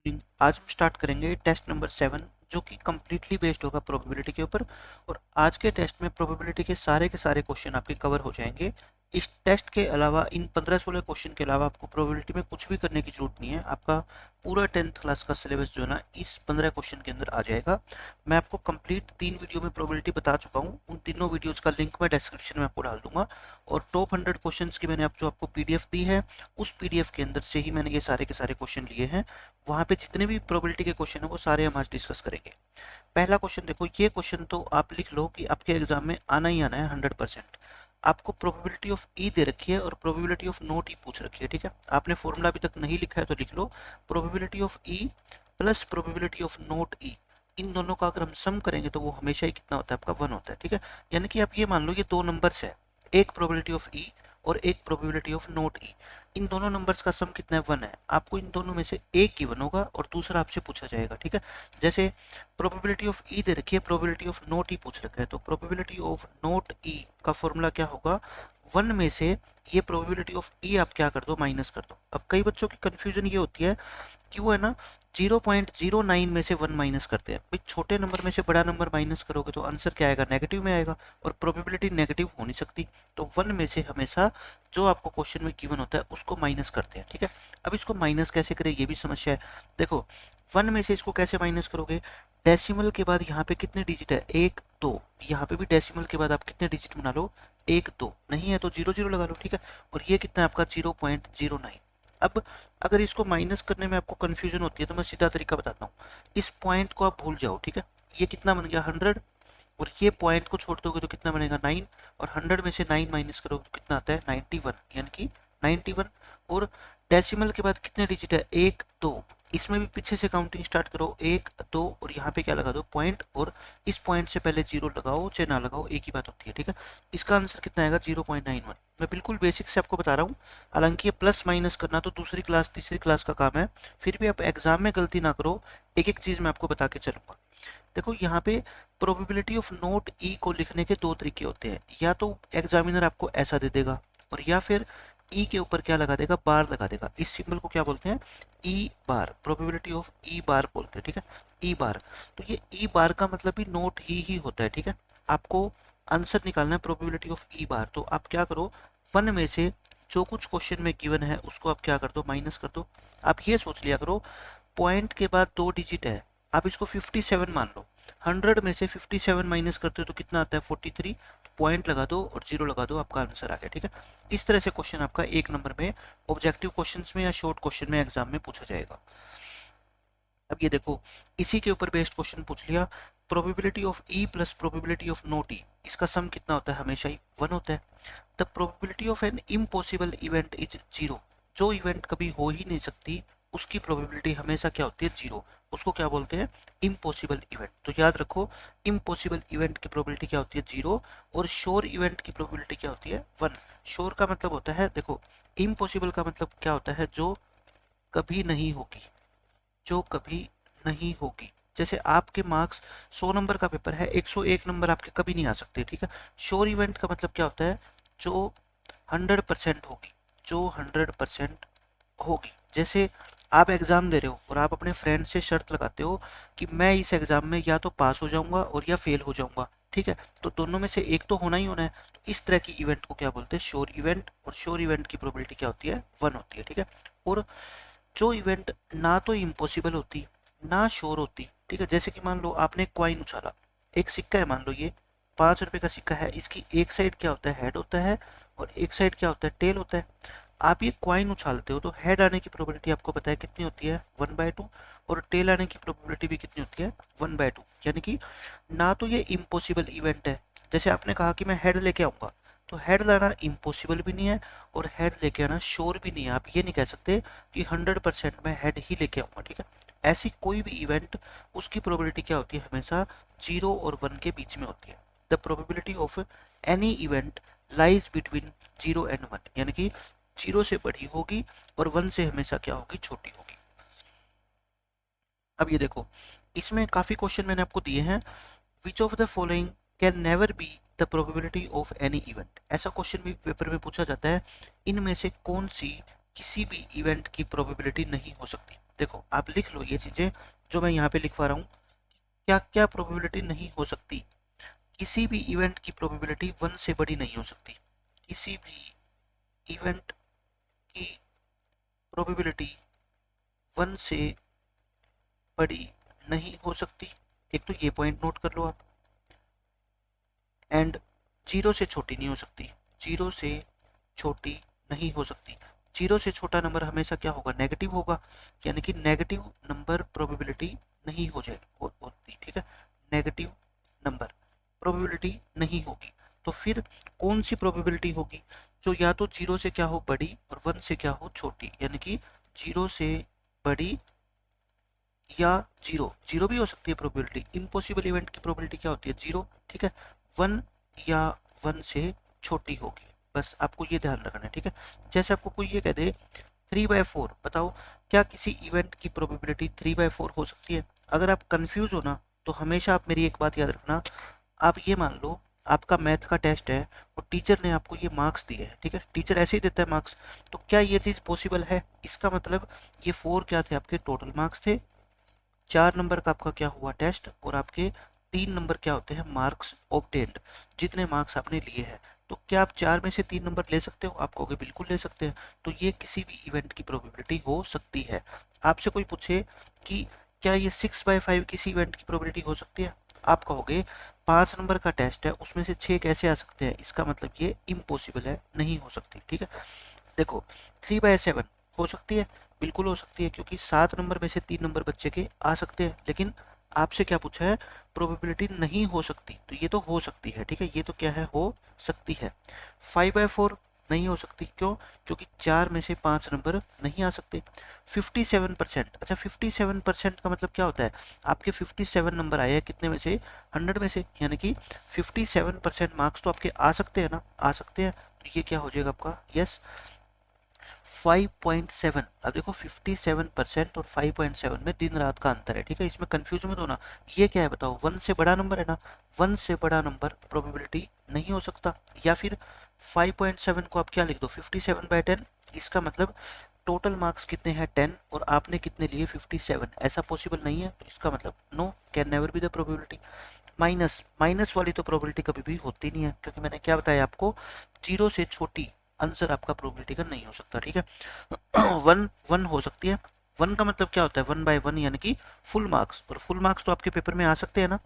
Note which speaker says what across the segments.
Speaker 1: आज हम स्टार्ट करेंगे टेस्ट नंबर 7 जो कि कम्प्लीटली बेस्ड होगा प्रोबेबिलिटी के ऊपर। और आज के टेस्ट में प्रोबेबिलिटी के सारे क्वेश्चन आपके कवर हो जाएंगे। इस टेस्ट के अलावा इन 15-16 क्वेश्चन के अलावा आपको प्रोबेबिलिटी में कुछ भी करने की जरूरत नहीं है। आपका पूरा 10th क्लास का सिलेबस जो है ना इस 15 क्वेश्चन के अंदर आ जाएगा। मैं आपको कंप्लीट 3 वीडियो में प्रोबेबिलिटी बता चुका हूँ। उन तीनों वीडियोस का लिंक मैं डिस्क्रिप्शन में आपको डाल दूंगा। और टॉप 100 क्वेश्चंस की मैंने आपको पीडीएफ दी है, उस पीडीएफ के अंदर से ही मैंने ये सारे के सारे क्वेश्चन लिए हैं। वहाँ पे जितने भी प्रोबेबिलिटी के क्वेश्चन है वो सारे हम आज डिस्कस करेंगे। पहला क्वेश्चन देखो, ये क्वेश्चन तो आप लिख लो कि आपके एग्जाम में आना ही आना है 100%। आपको प्रोबेबिलिटी ऑफ ई दे रखी है और प्रोबेबिलिटी ऑफ नॉट ई पूछ रखी है। ठीक है, आपने फॉर्मूला अभी तक नहीं लिखा है तो लिख लो, probability of E plus probability of not E, इन दोनों का अगर हम सम करेंगे तो वो हमेशा ही कितना होता है, आपका 1 होता है। ठीक है, यानी कि आप ये मान लो ये दो नंबर्स है, एक प्रोबेबिलिटी ऑफ ई और एक प्रोबेबिलिटी ऑफ नॉट ई। इन दोनों नंबर्स का सम कितना है, 1 है। आपको इन दोनों में से एक गिवन होगा और दूसरा आपसे पूछा जाएगा। ठीक है, जैसे प्रोबेबिलिटी ऑफ ई दे रखी है, प्रोबेबिलिटी ऑफ नॉट ई पूछ रखा है, तो प्रोबेबिलिटी ऑफ नॉट ई का फॉर्मूला क्या होगा, 1 में से ये प्रोबेबिलिटी ऑफ ई आप क्या कर दो, माइनस कर दो। अब कई बच्चों की कंफ्यूजन ये होती है कि वो है ना 0.09 में से 1 माइनस करते हैं। भाई छोटे नंबर में से बड़ा नंबर माइनस करोगे तो आंसर क्या आएगा, नेगेटिव में आएगा, और प्रोबेबिलिटी नेगेटिव हो नहीं सकती। तो 1 में से हमेशा जो आपको क्वेश्चन में गिवन होता है उसको माइनस करते हैं। ठीक है, अब इसको माइनस कैसे करें ये भी समस्या है। देखो 1 में से इसको कैसे माइनस करोगे, डेसिमल के बाद यहाँ पे कितने डिजिट है, 1 2, यहाँ पे भी डेसिमल के बाद आप कितने डिजिट बना लो, 1 2, नहीं है तो 0 0 लगा लो। ठीक है, और ये कितना है आपका 0.09। अब अगर इसको माइनस करने में आपको कंफ्यूजन होती है तो मैं सीधा तरीका बताता हूँ, इस पॉइंट को आप भूल जाओ। ठीक है, ये कितना बन गया 100, और ये पॉइंट को छोड़ दोगे तो कितना बनेगा 9, और 100 में से 9 माइनस करोगे तो कितना आता है 91, यानी कि 91। और डेसिमल के बाद कितने डिजिट है, 1 2, इसमें भी पीछे से काउंटिंग स्टार्ट करो, 1 2, और यहाँ पे क्या लगा दो, पॉइंट, और इस पॉइंट से पहले 0 लगाओ चाहे ना लगाओ एक ही बात होती है। ठीक है, इसका आंसर कितना आएगा 0.91। मैं बिल्कुल बेसिक से आपको बता रहा हूँ, हालांकि ये प्लस माइनस करना तो दूसरी क्लास तीसरी क्लास का काम है, फिर भी आप एग्जाम में गलती ना करो। एक एक चीज मैं आपको बता के चलूंगा। देखो यहाँ पे प्रोबेबिलिटी ऑफ नॉट ई को लिखने के दो तरीके होते हैं, या तो एग्जामिनर आपको ऐसा दे देगा, और या फिर ई के ऊपर क्या लगा देगा, बार लगा देगा। इस सिंबल को क्या बोलते हैं, ई बार, प्रोबेबिलिटी ऑफ ई बार बोलते हैं। ठीक है, ई बार, तो ये ई बार का मतलब भी नोट ही होता है। ठीक है, आपको आंसर निकालना है प्रोबेबिलिटी ऑफ ई बार, तो आप क्या करो, 1 में से जो कुछ क्वेश्चन में गिवन है उसको आप क्या कर दो, माइनस कर दो। आप ये सोच लिया करो, पॉइंट के बाद 2 डिजिट है, आप इसको 57 मान लो, 100 में से 57 माइनस करते हो तो कितना आता है 43, तो पॉइंट लगा दो और 0 लगा दो, आपका आंसर आ गया। ठीक है, इस तरह से क्वेश्चन आपका 1 नंबर में ऑब्जेक्टिव क्वेश्चंस में या शॉर्ट क्वेश्चन में एग्जाम में पूछा जाएगा। अब ये देखो, इसी के ऊपर बेस्ड क्वेश्चन पूछ लिया, probability of E plus probability of not E, इसका सम कितना होता है, हमेशा ही 1 होता है। The probability of an impossible event is 0, जो इवेंट कभी हो ही नहीं सकती उसकी प्रोबेबिलिटी हमेशा क्या होती है, 0, उसको क्या बोलते हैं, इम्पॉसिबल इवेंट। तो याद रखो, इम्पॉसिबल इवेंट की प्रोबेबिलिटी क्या होती है, 0, और श्योर इवेंट की प्रोबेबिलिटी क्या होती है, 1। श्योर का मतलब होता है, देखो इम्पॉसिबल का मतलब क्या होता है, जो कभी नहीं होगी, जो कभी नहीं होगी। जैसे आपके मार्क्स 100 नंबर का पेपर है, 101 नंबर आपके कभी नहीं आ सकते। ठीक है, श्योर इवेंट का मतलब क्या होता है, जो 100% होगी, जो 100% होगी। जैसे आप एग्जाम दे रहे हो और आप अपने फ्रेंड से शर्त लगाते हो कि मैं इस एग्जाम में या तो पास हो जाऊंगा और या फेल हो जाऊंगा। ठीक है, तो दोनों में से एक तो होना ही होना है, तो इस तरह की इवेंट को क्या बोलते हैं, श्योर इवेंट, और श्योर इवेंट की प्रोबेबिलिटी क्या होती है, 1 होती है। ठीक है, और जो इवेंट ना तो इम्पॉसिबल होती ना श्योर होती, ठीक है, जैसे कि मान लो आपने क्वाइन उछाला, एक सिक्का है, मान लो ये 5 रुपए का सिक्का है, इसकी एक साइड क्या होता है, हेड होता है, और एक साइड क्या होता है, टेल होता है। आप ये क्वाइन उछालते हो तो हेड आने की प्रोबेबिलिटी आपको पता है कितनी होती है, 1/2, और टेल आने की प्रोबेबिलिटी भी कितनी होती है, 1/2। यानी कि ना तो ये इम्पॉसिबल इवेंट है, जैसे आपने कहा कि मैं हेड लेके आऊंगा, तो हेड लाना इम्पॉसिबल भी नहीं है और हेड लेके आना श्योर भी नहीं है। आप ये नहीं कह सकते कि 100% मैं हेड ही लेके आऊंगा। ठीक है, ऐसी कोई भी इवेंट, उसकी प्रोबेबिलिटी क्या होती है, हमेशा 0 और 1 के बीच में होती है। The probability of any event lies between 0 and 1, यानी कि 0 से बड़ी होगी और 1 से हमेशा क्या होगी, छोटी होगी। अब ये देखो, इसमें काफी क्वेश्चन मैंने आपको दिए हैं, which of the following can never be the probability of any event, ऐसा क्वेश्चन भी पेपर में पूछा जाता है, इनमें से कौन सी किसी भी इवेंट की प्रोबेबिलिटी नहीं हो सकती। देखो आप लिख लो ये चीजें जो मैं यहाँ पे लिखवा रहा हूँ, क्या क्या प्रोबेबिलिटी नहीं हो सकती। किसी भी इवेंट की प्रोबेबिलिटी 1 से बड़ी नहीं हो सकती। किसी भी इवेंट की प्रोबेबिलिटी 1 से बड़ी नहीं हो सकती। एक तो ये पॉइंट नोट कर लो आप। एंड 0 से छोटी नहीं हो सकती। 0 से छोटी नहीं हो सकती। 0 से छोटा नंबर हमेशा क्या होगा, नेगेटिव होगा, यानी कि नेगेटिव नंबर प्रोबेबिलिटी नहीं हो जाए होती। ठीक है, नेगेटिव नंबर प्रोबेबिलिटी नहीं होगी। तो फिर कौन सी प्रोबेबिलिटी होगी, जो या तो 0 से क्या हो बड़ी और 1 से क्या हो छोटी, यानी कि 0 से बड़ी या 0 भी हो सकती है प्रोबेबिलिटी। इम्पॉसिबल इवेंट की प्रोबेबिलिटी क्या होती है, 0। ठीक है, 1 या 1 से छोटी होगी, बस आपको ये ध्यान रखना है। ठीक है, जैसे आपको कोई ये कह दे 3/4, बताओ क्या किसी इवेंट की प्रोबेबिलिटी 3/4 हो सकती है। अगर आप कंफ्यूज हो ना, तो हमेशा आप मेरी एक बात याद रखना। आप ये मान लो आपका मैथ का टेस्ट है और टीचर ने आपको ये मार्क्स दिए हैं। ठीक है, टीचर ऐसे ही देता है मार्क्स, तो क्या ये चीज़ पॉसिबल है। इसका मतलब ये 4 क्या थे, आपके टोटल मार्क्स थे। 4 नंबर का आपका क्या हुआ टेस्ट, और आपके 3 नंबर क्या होते हैं, मार्क्स ऑब्टेन्ड, जितने मार्क्स आपने लिए हैं। तो क्या आप 4 में से 3 नंबर ले सकते हो, आप कहोगे बिल्कुल ले सकते हैं। तो ये किसी भी इवेंट की प्रोबेबिलिटी हो सकती है। आपसे कोई पूछे कि क्या ये 6/5 किसी इवेंट की प्रोबेबिलिटी हो सकती है, आप कहोगे 5 नंबर का टेस्ट है, उसमें से 6 कैसे आ सकते हैं, इसका मतलब ये इम्पॉसिबल है, नहीं हो सकती। ठीक है, देखो 3/7 हो सकती है, बिल्कुल हो सकती है, क्योंकि 7 नंबर में से 3 नंबर बच्चे के आ सकते हैं। लेकिन आपसे क्या पूछा है, प्रोबेबिलिटी नहीं हो सकती, तो ये तो हो सकती है। ठीक है, ये तो क्या है, हो सकती है। 5/4 नहीं हो सकती, क्यों, क्योंकि 4 में से 5 नंबर नहीं आ सकते। 57%, अच्छा 57% का मतलब क्या होता है, आपके 57 नंबर आए हैं कितने में से, 100 में से, यानी कि 57% मार्क्स तो आपके आ सकते हैं ना, आ सकते हैं। तो ये क्या हो जाएगा आपका, यस 5.7। अब देखो 57% और 5.7 में दिन रात का अंतर है। ठीक है, इसमें कंफ्यूज मत होना। ये क्या है बताओ, 1 से बड़ा नंबर है ना, 1 से बड़ा नंबर प्रोबेबिलिटी नहीं हो सकता। या फिर 5.7 को आप क्या लिख दो, 57/10। इसका मतलब टोटल मार्क्स कितने हैं 10 और आपने कितने लिए 57, ऐसा पॉसिबल नहीं है। तो इसका मतलब no, can never be the probability. Minus minus वाली तो प्रोबेबिलिटी कभी भी होती नहीं है, क्योंकि मैंने क्या बताया आपको, 0 से छोटी आंसर आपका प्रोबेबिलिटी का नहीं हो सकता। ठीक है, 1 हो सकती है। 1 का मतलब क्या होता है, 1/1 यानी कि फुल मार्क्स, और फुल मार्क्स तो आपके पेपर में आ सकते हैं ना।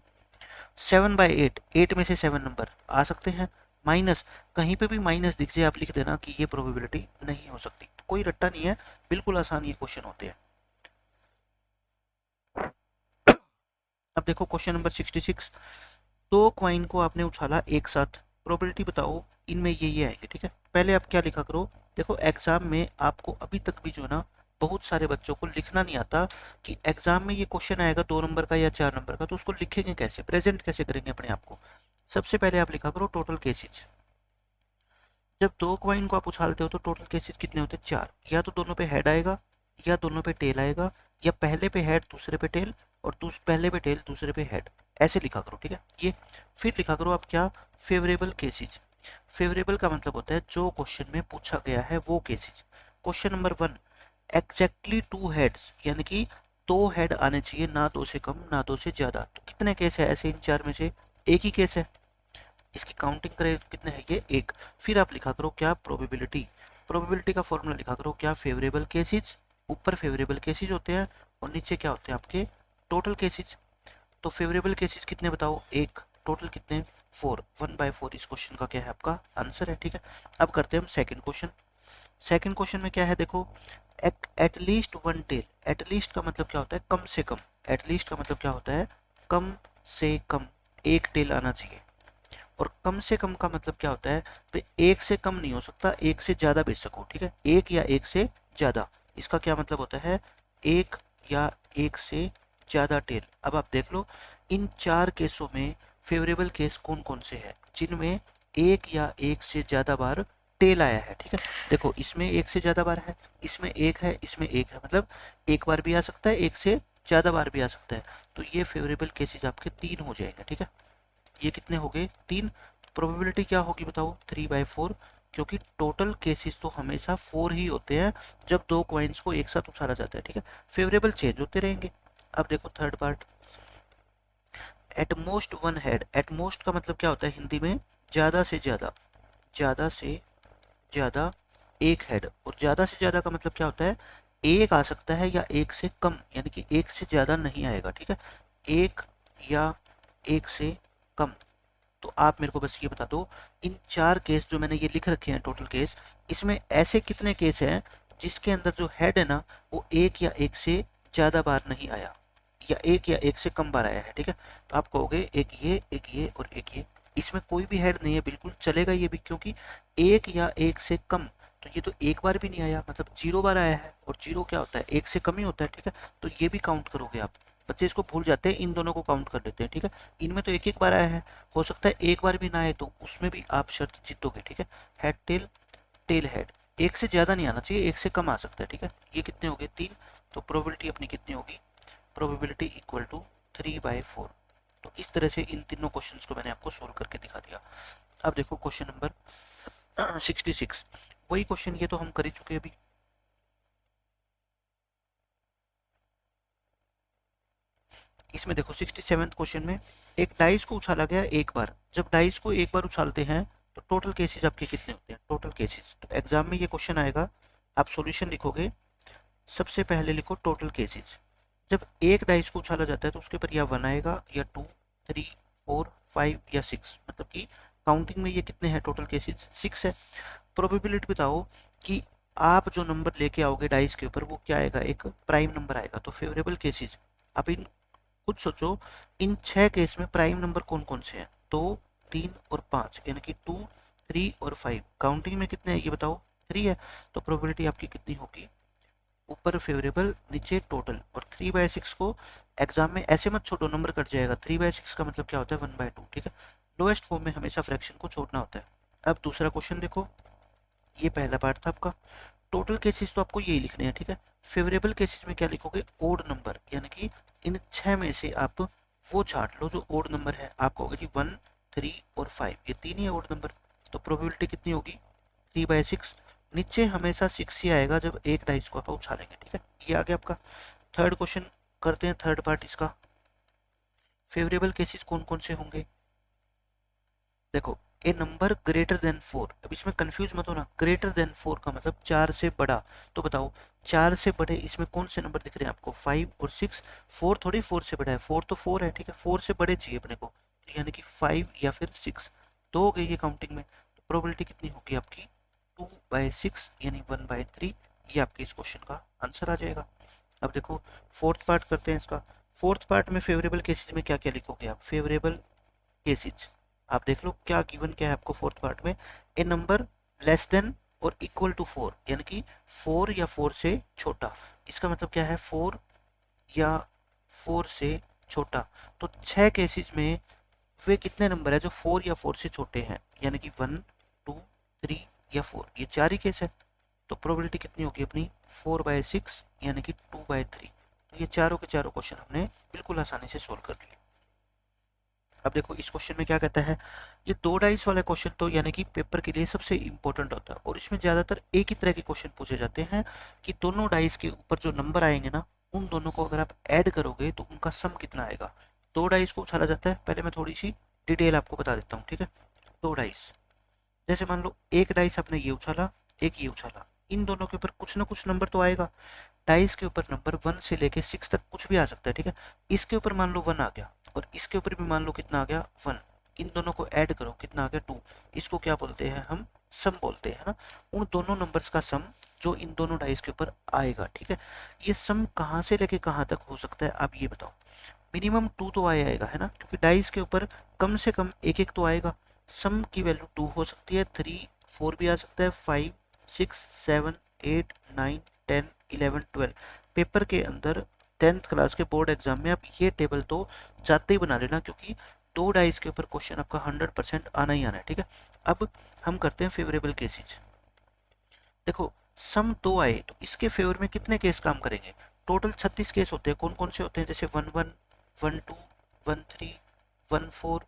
Speaker 1: 7/8, 8 में से 7 नंबर आ सकते हैं। माइनस, कहीं पे भी माइनस दिख जाए आप लिख देना कि ये प्रोबेबिलिटी नहीं हो सकती। कोई रट्टा नहीं है, बिल्कुल आसान ये क्वेश्चन होते हैं। अब देखो क्वेश्चन नंबर 66, 2 क्वाइन को आपने उछाला एक साथ, प्रोबेबिलिटी बताओ इनमें ये आएंगे। ठीक है, पहले आप क्या लिखा करो, देखो एग्जाम में आपको अभी तक भी जो है ना, बहुत सारे बच्चों को लिखना नहीं आता कि एग्जाम में ये क्वेश्चन आएगा 2 नंबर का या 4 नंबर का, तो उसको लिखेंगे कैसे, प्रेजेंट कैसे करेंगे अपने आप को। सबसे पहले आप लिखा करो टोटल केसेज। जब 2 क्वाइन को आप उछालते हो तो टोटल केसेस कितने होते हैं, 4। या तो दोनों पे हेड आएगा, या दोनों पे टेल आएगा, या पहले पे हेड दूसरे पे टेल, और पहले पे टेल दूसरे पे हेड, ऐसे लिखा करो। ठीक है, ये फिर लिखा करो आप क्या, फेवरेबल केसेज। फेवरेबल का मतलब होता है जो क्वेश्चन में पूछा गया है वो cases. Question number 1, exactly 2 heads, यानी कि 2 हेड आने चाहिए, ना 2 से कम ना 2 से ज्यादा। तो कितने केस है ऐसे इन 4 में से, एक ही केस है। इसकी काउंटिंग करें कितने हैं, ये एक। फिर आप लिखा करो क्या, प्रोबेबिलिटी। प्रोबेबिलिटी का फॉर्मूला लिखा करो क्या, फेवरेबल केसेज, ऊपर फेवरेबल केसेज होते हैं और नीचे क्या होते हैं आपके टोटल केसेज। तो फेवरेबल केसेज कितने बताओ, एक, टोटल कितने 4, 1/4 इस क्वेश्चन का क्या है आपका आंसर है। ठीक है, अब करते हैं हम सेकंड क्वेश्चन। सेकंड क्वेश्चन में क्या है देखो, एटलीस्ट 1 टेल। एटलीस्ट का मतलब क्या होता है, कम से कम। एटलीस्ट का मतलब क्या होता है, कम से कम एक टेल आना चाहिए। और कम से कम का मतलब क्या होता है, तो एक से कम नहीं हो सकता, एक से ज्यादा बेशक हो। ठीक है, एक या एक से ज्यादा, इसका क्या मतलब होता है, एक या एक से ज्यादा टेल। अब आप देख लो इन 4 केसों में फेवरेबल केस कौन कौन से हैं, जिनमें एक या एक से ज्यादा बार टेल आया है। ठीक है, देखो इसमें एक से ज्यादा बार है, इसमें एक है, इसमें एक है, मतलब एक बार भी आ सकता है, एक से ज्यादा बार भी आ सकता है। तो ये फेवरेबल केसेस आपके 3 हो जाएंगे। ठीक है, ये कितने हो गए, 3। प्रोबेबिलिटी क्या होगी बताओ, 3/4। क्योंकि टोटल केसेस तो हमेशा 4 ही होते हैं जब दो कॉइन्स को एक साथ उछाला जाता है, ठीक है। फेवरेबल चेंज होते रहेंगे। अब देखो third part, at most one head. At most का मतलब क्या होता है हिंदी में, ज्यादा से ज्यादा, ज्यादा से ज्यादा एक हेड। और ज्यादा से ज्यादा का मतलब क्या होता है, एक आ सकता है या एक से कम, यानी कि एक से ज्यादा नहीं आएगा, ठीक है। एक या एक से कम। तो आप मेरे को बस ये बता दो, इन 4 केस जो मैंने ये लिख रखे हैं टोटल केस, इसमें ऐसे कितने केस हैं जिसके अंदर जो हेड है ना वो एक या एक से ज्यादा बार नहीं आया, या एक से कम बार आया है, ठीक है। तो आप कहोगे एक ये और एक ये, इसमें कोई भी हेड नहीं है, बिल्कुल चलेगा ये भी, क्योंकि एक या एक से कम, तो ये तो एक बार भी नहीं आया, मतलब 0 बार आया है, और 0 क्या होता है, एक से कम ही होता है, ठीक है। तो ये भी काउंट करोगे आप। बच्चे इसको भूल जाते हैं, इन दोनों को काउंट कर लेते हैं, ठीक है। इनमें तो एक एक बार आया है, हो सकता है एक बार भी ना आए, तो उसमें भी आप शर्त जीतोगे, ठीक है। हेड टेल, टेल हेड, एक से ज्यादा नहीं आना चाहिए, एक से कम आ सकता है, ठीक है। ये कितने हो गए, 3। तो प्रोबेबिलिटी अपनी कितनी होगी, प्रोबेबिलिटी इक्वल टू 3/4। तो इस तरह से इन तीनों क्वेश्चंस को मैंने आपको सोल्व करके दिखा दिया। अब देखो क्वेश्चन नंबर 66, वही क्वेश्चन, ये तो हम कर ही चुके अभी। इसमें देखो 67 क्वेश्चन में एक डाइस को उछाला गया एक बार। जब डाइस को एक बार उछालते हैं तो टोटल केसेस आपके कितने होते हैं, टोटल केसेस। तो एग्जाम में ये क्वेश्चन आएगा, आप सॉल्यूशन लिखोगे, सबसे पहले लिखो टोटल केसेस। जब एक डाइस को उछाला जाता है तो उसके ऊपर या 1 आएगा, या 2, 3, 4, 5 या 6, मतलब कि काउंटिंग में ये कितने हैं टोटल केसेस, 6 है। प्रोबेबिलिटी बताओ कि आप जो नंबर लेके आओगे डाइस के ऊपर वो क्या आएगा, एक प्राइम नंबर आएगा। तो फेवरेबल केसेस, आप इन खुद सोचो, इन 6 केस में प्राइम नंबर कौन कौन से हैं, 2, 3 और 5, यानी कि 2, 3 और 5। काउंटिंग में कितने हैं ये बताओ, 3 है। तो प्रोबेबिलिटी आपकी कितनी होगी, ऊपर फेवरेबल नीचे टोटल। और 3/6 को एग्जाम में ऐसे मत छोड़ो, नंबर कट जाएगा। 3/6 का मतलब क्या होता है, 1/2, ठीक है। लोएस्ट फॉर्म में हमेशा फ्रैक्शन को छोड़ना होता है। अब दूसरा क्वेश्चन देखो, ये पहला पार्ट था आपका। टोटल केसेस तो आपको यही लिखने हैं, ठीक है। फेवरेबल केसेस में क्या लिखोगे, ओड नंबर, यानी कि इन 6 में से आप वो छाट लो जो ओड नंबर है। आप कहोगे जी 1, 3 और 5, ये 3 ही है ओड नंबर। तो प्रोबेबिलिटी कितनी होगी, 3/6। नीचे हमेशा 6 ही आएगा जब एक डाइस को आप उछालेंगे, ठीक है। ये आ गया आपका। थर्ड क्वेश्चन करते हैं, थर्ड पार्ट इसका। फेवरेबल केसेस कौन कौन से होंगे, देखो, ए नंबर ग्रेटर देन 4। अब इसमें कंफ्यूज मत होना, ग्रेटर देन 4 का मतलब 4 से बड़ा। तो बताओ 4 से बड़े इसमें कौन से नंबर दिख रहे हैं आपको, 5 और 6। 4 थोड़ी 4 से बड़ा है, 4 तो 4 है, ठीक है। 4 से बड़े चाहिए अपने को, तो यानी कि 5 या फिर 6। तो हो गई ये काउंटिंग में। तो प्रोबेबिलिटी कितनी होगी आपकी, 2/6 यानी 1/3। ये आपके इस क्वेश्चन का आंसर आ जाएगा। अब देखो फोर्थ पार्ट करते हैं इसका। फोर्थ पार्ट में फेवरेबल केसेस में क्या क्या लिखोगे आप, फेवरेबल केसेस आप देख लो क्या गिवन क्या है आपको फोर्थ पार्ट में, ए नंबर लेस देन और इक्वल टू 4, यानी कि 4 या 4 से छोटा। इसका मतलब क्या है, 4 या 4 से छोटा। तो 6 केसेस में वे कितने नंबर है जो 4 या 4 से छोटे हैं, यानी कि 1, 2, 3 या 4, ये 4 ही केस है। तो प्रोबेबिलिटी कितनी होगी अपनी, 4/6 यानी कि 2/3। तो ये चारों के चारों क्वेश्चन हमने बिल्कुल आसानी से सोल्व कर लिए। अब देखो इस क्वेश्चन में क्या कहता है, ये 2 डाइस वाला क्वेश्चन तो यानी कि पेपर के लिए सबसे इंपॉर्टेंट होता है, और इसमें ज्यादातर एक ही तरह के क्वेश्चन पूछे जाते हैं कि दोनों डाइस के ऊपर जो नंबर आएंगे ना, उन दोनों को अगर आप ऐड करोगे तो उनका सम कितना आएगा। 2 डाइस को उछाला जाता है, पहले मैं थोड़ी सी डिटेल आपको बता देता हूँ, ठीक है। 2 डाइस, जैसे मान लो एक डाइस आपने ये उछाला, एक ये उछाला, इन दोनों के ऊपर कुछ ना कुछ नंबर तो आएगा। डाइस के ऊपर नंबर 1 से लेके 6 तक कुछ भी आ सकता है, ठीक है। इसके ऊपर मान लो 1 आ गया, और इसके ऊपर भी मान लो कितना आ गया, 1। इन दोनों को ऐड करो, कितना आ गया, 2। इसको क्या बोलते हैं हम, सम बोलते हैं ना। उन दोनों नंबर्स का सम जो इन दोनों डाइस के ऊपर आएगा, ठीक है। ये सम कहाँ से लेके कहाँ तक हो सकता है, आप ये बताओ। मिनिमम 2 तो आएगा, है ना, क्योंकि डाइस के ऊपर कम से कम एक एक तो आएगा। सम की वैल्यू 2 हो सकती है, 3, 4 भी आ सकता है, 5, 6, 7, 8, 9, 10, 11, 12। पेपर के अंदर 10th क्लास के बोर्ड एग्जाम में आप ये टेबल तो जाते ही बना लेना, क्योंकि 2 डाइस के ऊपर क्वेश्चन आपका 100% आना ही आना है, ठीक है। अब हम करते हैं फेवरेबल केसेज। देखो सम 2 आए तो इसके फेवर में कितने केस काम करेंगे, टोटल 36 केस होते हैं। कौन कौन से होते हैं, जैसे 1, 1, 1, 2, 1, 3, 1, 4,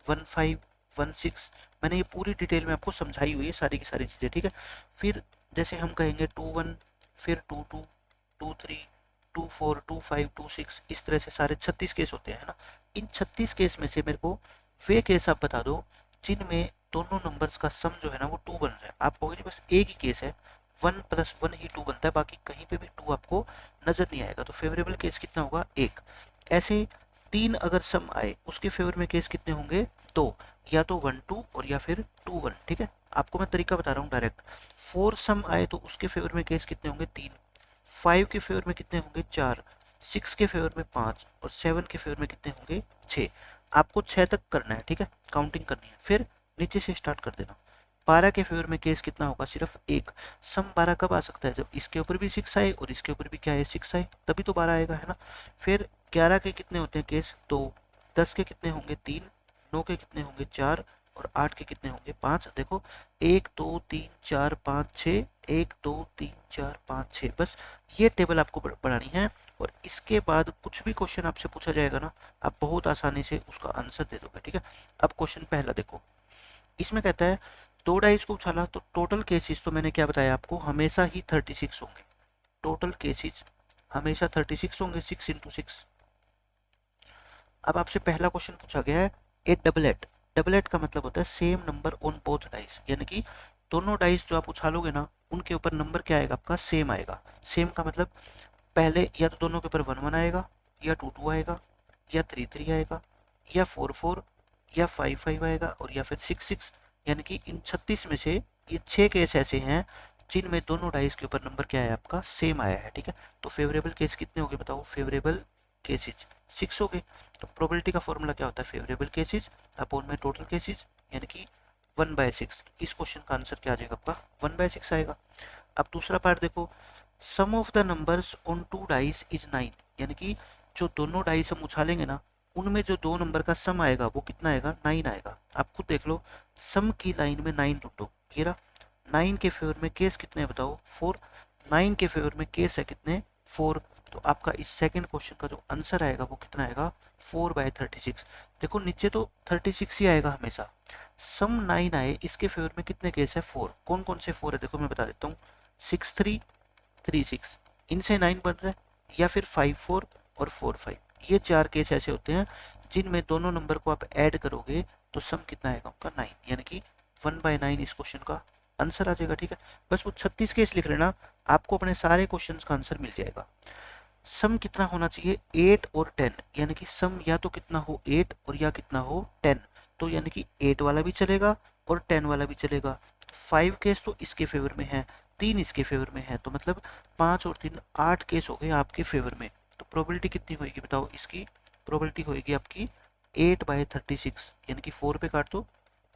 Speaker 1: 1, 5, 1, 6। मैंने ये पूरी डिटेल में आपको समझाई हुई है सारी की सारी चीज़ें, ठीक है। फिर जैसे हम कहेंगे 2 1, फिर 2 2, 2 3, 2 4, 2 5, 2 6, इस तरह से सारे 36 केस होते हैं, है ना। इन 36 केस में से मेरे को वे केस आप बता दो जिनमें दोनों नंबर्स का सम जो है ना वो 2 बन रहा है। आप कहोगे बस एक ही केस है, 1 + 1 ही 2 बनता है, बाकी कहीं पे भी 2 आपको नजर नहीं आएगा, तो फेवरेबल केस कितना होगा, एक। ऐसे 3 अगर सम आए उसके फेवर में केस कितने होंगे, 2, या तो 1 2 और या फिर 2 1, ठीक है। आपको मैं तरीका बता रहा हूँ डायरेक्ट। 4 सम आए तो उसके फेवर में केस कितने होंगे, 3। 5 के फेवर में कितने होंगे, 4। 6 के फेवर में 5 और 7 के फेवर में कितने होंगे, 6। आपको 6 तक करना है, ठीक है, काउंटिंग करनी है, फिर नीचे से स्टार्ट कर देना। 12 के फेवर में केस कितना होगा, सिर्फ एक। सम 12 कब आ सकता है, जब इसके ऊपर भी 6 आए और इसके ऊपर भी क्या है, 6 आए, तभी तो 12 आएगा, है ना। फिर 11 के कितने होते हैं केस, 2। 10 के कितने होंगे, 3। 9 के कितने होंगे, 4। और 8 के कितने होंगे, 5। देखो 1 2 3 4 5 6, 1 2 3 4 5 6, बस ये टेबल आपको बनानी है। और इसके बाद कुछ भी क्वेश्चन आपसे पूछा जाएगा ना, आप बहुत आसानी से उसका आंसर दे दोगे, ठीक है। अब क्वेश्चन पहला देखो, इसमें कहता है 2 डाइस को उछाला तो टोटल केसेस, तो मैंने क्या बताया आपको, हमेशा ही 36 होंगे। टोटल केसेस हमेशा 36 होंगे, 6 × 6। अब आपसे पहला क्वेश्चन पूछा गया है ए डबलेट। डबलेट का मतलब होता है same number on both dice, यानी कि दोनों डाइस जो आप उछालोगे ना उनके ऊपर नंबर क्या आएगा, आपका सेम आएगा। सेम का मतलब पहले या तो दोनों के ऊपर 1 1 आएगा, या 2 2 आएगा, या 3 3 आएगा, या 4 4, या 5 5 आएगा, और या फिर 6 6। यानी कि इन 36 में से ये 6 केस ऐसे हैं जिनमें दोनों डाइस के ऊपर नंबर क्या है, आपका सेम आया है, ठीक है। तो फेवरेबल केस कितने हो गए बताओ, फेवरेबल केसेज 6 हो गए। तो प्रोबेबिलिटी का फॉर्मूला क्या होता है, फेवरेबल केसेज अपॉन में टोटल केसेज, यानी कि 1/6। इस क्वेश्चन का आंसर क्या आ जाएगा, आपका 1/6 आएगा। अब दूसरा पार्ट देखो, sum of the numbers on 2 dice is 9, यानी कि जो दोनों डाइस हम उछालेंगे ना उनमें जो 2 नंबर का सम आएगा वो कितना आएगा, 9 आएगा। आप खुद देख लो, सम की लाइन में 9 ढूंढो, ये रहा। 9 के फेवर में केस कितने हैं बताओ, 4। 9 के फेवर में केस है कितने, 4। तो आपका इस सेकंड क्वेश्चन का जो आंसर आएगा वो कितना आएगा, 4/36। देखो नीचे तो 36 ही आएगा हमेशा, सम 9 आए इसके फेवर में कितने केस है, 4। कौन कौन से 4 है, देखो मैं बता देता हूँ, 6 3 3 6, इनसे 9 बन रहा है, या फिर 5 4 और 4 5। ये 4 केस ऐसे होते हैं जिनमें दोनों नंबर को आप ऐड करोगे तो सम कितना आएगा उनका, 9, यानी कि 1/9 इस क्वेश्चन का आंसर आ जाएगा, ठीक है। बस वो 36 केस लिख लेना, आपको अपने सारे क्वेश्चंस का आंसर मिल जाएगा। सम कितना होना चाहिए, 8 और 10, यानी कि सम या तो कितना हो 8 और या कितना हो 10। तो यानी कि 8 वाला भी चलेगा और 10 वाला भी चलेगा। 5 केस तो इसके फेवर में है, 3 इसके फेवर में है, तो मतलब 5 और 3 8 केस हो गए आपके फेवर में। तो प्रोबेबिलिटी कितनी होगी बताओ, इसकी प्रोबेबिलिटी होगी आपकी 8/36, यानी कि 4 पे काट दो,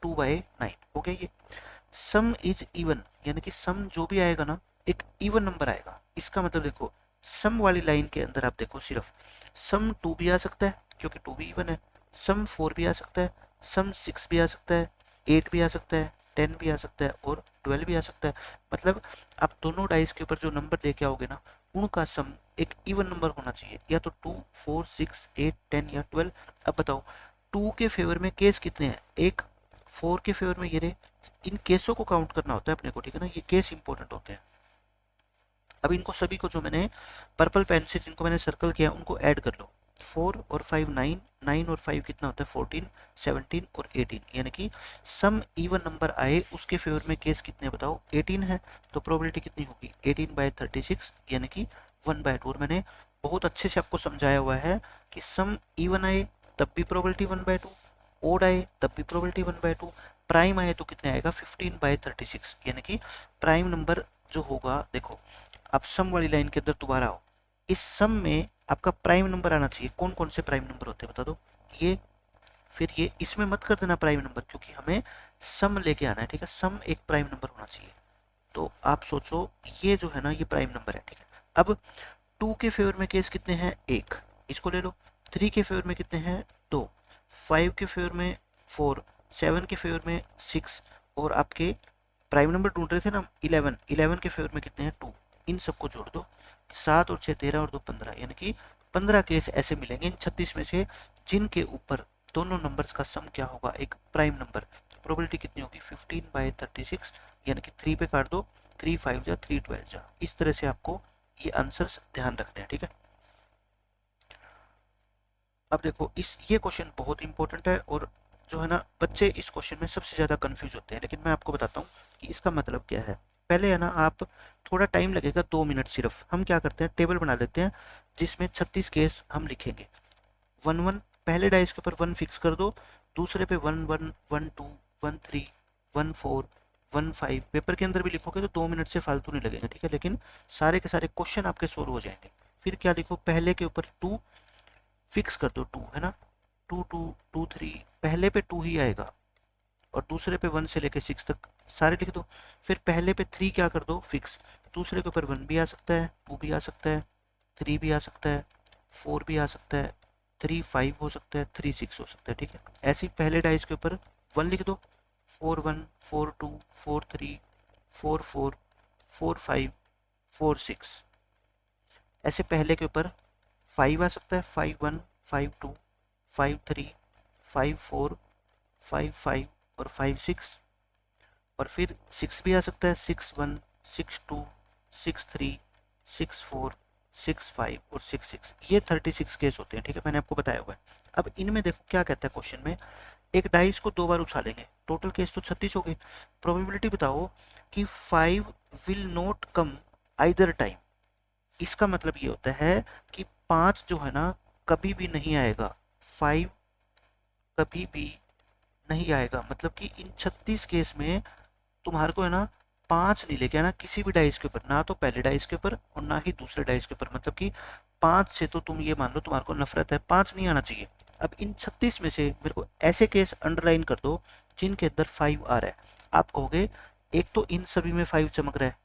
Speaker 1: 2/9 हो गया ये। सम इज इवन, यानी कि सम जो भी आएगा ना एक इवन नंबर आएगा। इसका मतलब देखो, सम वाली लाइन के अंदर आप देखो, सिर्फ सम 2 भी आ सकता है क्योंकि 2 भी इवन है, सम 4 भी आ सकता है, सम 6 भी आ सकता है, 8 भी आ सकता है, 10 भी आ सकता है और 12 भी आ सकता है। मतलब आप दोनों डाइस के ऊपर जो नंबर लेके आओगे ना उनका सम एक इवन नंबर होना चाहिए, या तो 2 4 6 8 10 या 12। अब बताओ 2 के फेवर में केस कितने हैं, एक। 4 के फेवर में ये रहे, इन केसों को काउंट करना होता है अपने को, ठीक है ना, ये केस इंपॉर्टेंट होते हैं। अब इनको सभी को जो मैंने पर्पल पेन से जिनको मैंने सर्कल किया उनको ऐड कर लो, 4 और 5 9, 9 और 5 कितना होता है 14, 17 और 18, यानी कि सम इवन नंबर आए उसके फेवर में केस कितने बताओ, 18 है। तो प्रोबेबिलिटी कितनी होगी, 18/36, यानी कि 1/2। और मैंने बहुत अच्छे से आपको समझाया हुआ है कि सम इवन आए तब भी प्रोबेबिलिटी 1/2, ओड आए तब भी प्रोबेबिलिटी 1/2, प्राइम आए तो कितने आएगा 15/36, यानी कि प्राइम नंबर जो होगा, देखो आप सम वाली लाइन के अंदर दोबारा आओ, इस सम में आपका प्राइम नंबर आना चाहिए। कौन कौन से प्राइम नंबर होते हैं बता दो, ये, फिर ये, इसमें मत कर देना प्राइम नंबर क्योंकि हमें सम लेके आना है, ठीक है। सम एक प्राइम नंबर होना चाहिए। तो आप सोचो ये जो है ना ये प्राइम नंबर है, ठीक है। अब 2 के फेवर में केस कितने हैं, एक, इसको ले लो। 3 के फेवर में कितने हैं, 2। 5 के फेवर में 4, 7 के फेवर में 6, और आपके प्राइम नंबर ढूंढ रहे थे ना 11, 11 के फेवर में कितने हैं 2। इन सबको जोड़ दो, 7 और 6 13 और 2 15, यानी कि 15 केस ऐसे मिलेंगे इन 36 में से जिनके ऊपर दोनों नंबर्स का सम क्या होगा, एक प्राइम नंबर। प्रोबेबिलिटी कितनी होगी 15/36, यानी कि 3 पे काट दो, 3 5 जा 3 12 जा। इस तरह से आपको ये आंसर्स ध्यान रखने हैं, ठीक है। अब देखो ये क्वेश्चन बहुत इंपॉर्टेंट है और जो है ना बच्चे इस क्वेश्चन में सबसे ज़्यादा कंफ्यूज होते हैं, लेकिन मैं आपको बताता हूँ कि इसका मतलब क्या है। पहले है ना आप थोड़ा टाइम लगेगा, 2 मिनट सिर्फ। हम क्या करते हैं, टेबल बना लेते हैं जिसमें 36 केस हम लिखेंगे। 1 1 पहले डाइस के ऊपर 1 फिक्स कर दो, दूसरे पे 1 1 1 2 1 3 1 4 1 5। पेपर के अंदर भी लिखोगे तो 2 मिनट से फालतू नहीं लगेगा, ठीक है। लेकिन सारे के सारे क्वेश्चन आपके सोल्व हो जाएंगे। फिर क्या लिखो, पहले के ऊपर 2 फिक्स कर दो, 2 है ना, 2 2 2 3, पहले पे 2 ही आएगा और दूसरे पे 1 से लेके 6 तक सारे लिख दो। फिर पहले पे 3 क्या कर दो फिक्स, दूसरे के ऊपर 1 भी आ सकता है, 2 भी आ सकता है, 3 भी आ सकता है, 4 भी आ सकता है, 3 5 हो सकता है, 3 6 हो सकता है, ठीक है। ऐसे ही पहले डाइस के ऊपर 1 लिख दो, 4 1 4 2 4 3 4 4 4 5 4 6। ऐसे पहले के ऊपर 5 आ सकता है, 5 1 5 2 5 3 5 4 5 5 और 5 6। और फिर 6 भी आ सकता है, 6 1 6 2 6 3 6 4 6 5 और 6 6। ये 36 केस होते हैं, ठीक है, मैंने आपको बताया हुआ है। अब इनमें देखो क्या कहता है क्वेश्चन में, एक डाइस को 2 बार उछालेंगे, टोटल केस तो 36 हो गए। प्रोबेबिलिटी बताओ कि 5 will not come either time. इसका मतलब ये होता है कि 5 जो है ना कभी भी नहीं आएगा, 5 कभी भी नहीं आएगा। मतलब कि इन 36 केस में तुम्हारे को है ना 5 नहीं लेके आना किसी भी डाइस के ऊपर, ना तो पहले डाइस के ऊपर और ना ही दूसरे डाइस के ऊपर। मतलब कि 5 से तो तुम ये मान लो तुम्हारे को नफरत है, 5 नहीं आना चाहिए। अब इन 36 में से मेरे को ऐसे केस अंडरलाइन कर दो जिनके अंदर 5 आ रहा है। आप कहोगे एक तो इन सभी में 5 चमक रहा है,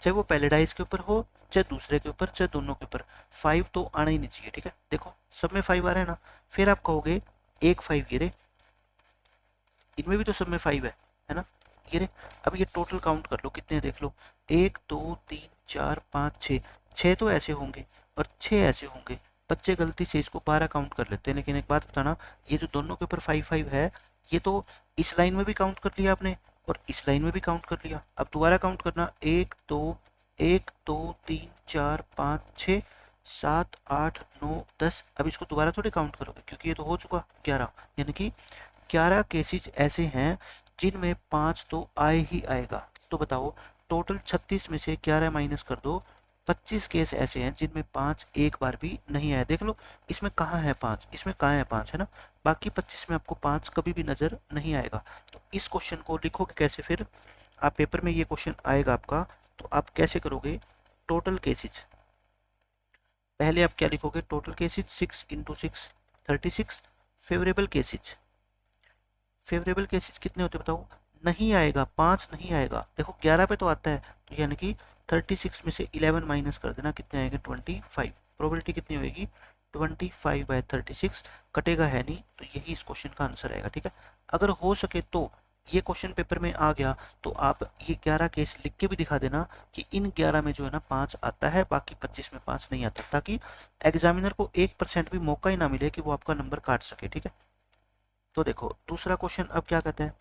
Speaker 1: चाहे वो पहले डाइस के ऊपर हो, चाहे दूसरे के ऊपर, चाहे दोनों के ऊपर, 5 तो आना ही नहीं चाहिए, ठीक है। देखो सब में 5 आ रहा है ना। फिर आप कहोगे एक 5 ये रे, इनमें भी तो सब में 5 है ना, ये रे। अब ये टोटल काउंट कर लो कितने देख लो, 1 2 3 4 5 6, 6 तो ऐसे होंगे और 6 ऐसे होंगे। बच्चे गलती से इसको 12 काउंट कर लेते हैं, लेकिन एक बात बताना, ये जो दोनों के ऊपर 5 5 है, ये तो इस लाइन में भी काउंट कर लिया आपने और इस लाइन में भी काउंट कर लिया। अब दोबारा काउंट करना, 1 2 3 4 5 6 7 8 9 10। अब इसको दोबारा थोड़ी काउंट करोगे क्योंकि ये तो हो चुका 11, यानी कि 11 केसेज ऐसे हैं जिनमें 5 तो आए ही आएगा। तो बताओ टोटल 36 में से 11 माइनस कर दो, 25 केस ऐसे हैं जिनमें 5 एक बार भी नहीं आया। देख लो इसमें कहाँ है 5, इसमें कहाँ है 5, है ना। बाकी 25 में आपको 5 कभी भी नजर नहीं आएगा। तो इस क्वेश्चन को लिखोगे कैसे, फिर आप पेपर में ये क्वेश्चन आएगा आपका, तो आप कैसे करोगे, टोटल केसेज। पहले आप क्या लिखोगे, total cases 6 into 6 36। Favourable cases, favourable cases कितने होते हैं बताओ, नहीं आएगा, 5 नहीं आएगा। देखो 11 पे तो आता है, तो यानी कि 36 में से 11 माइनस कर देना, कितने आएंगे 25। प्रोबेबिलिटी कितनी होगी 25/36, कटेगा है नहीं, तो यही इस क्वेश्चन का आंसर आएगा, ठीक है। अगर हो सके तो ये क्वेश्चन पेपर में आ गया तो आप ये 11 केस लिख के भी दिखा देना कि इन 11 में जो है ना 5 आता है, बाकी 25 में 5 नहीं आता, ताकि एग्जामिनर को 1% भी मौका ही ना मिले कि वो आपका नंबर काट सके, ठीक है। तो देखो दूसरा क्वेश्चन अब क्या कहते हैं,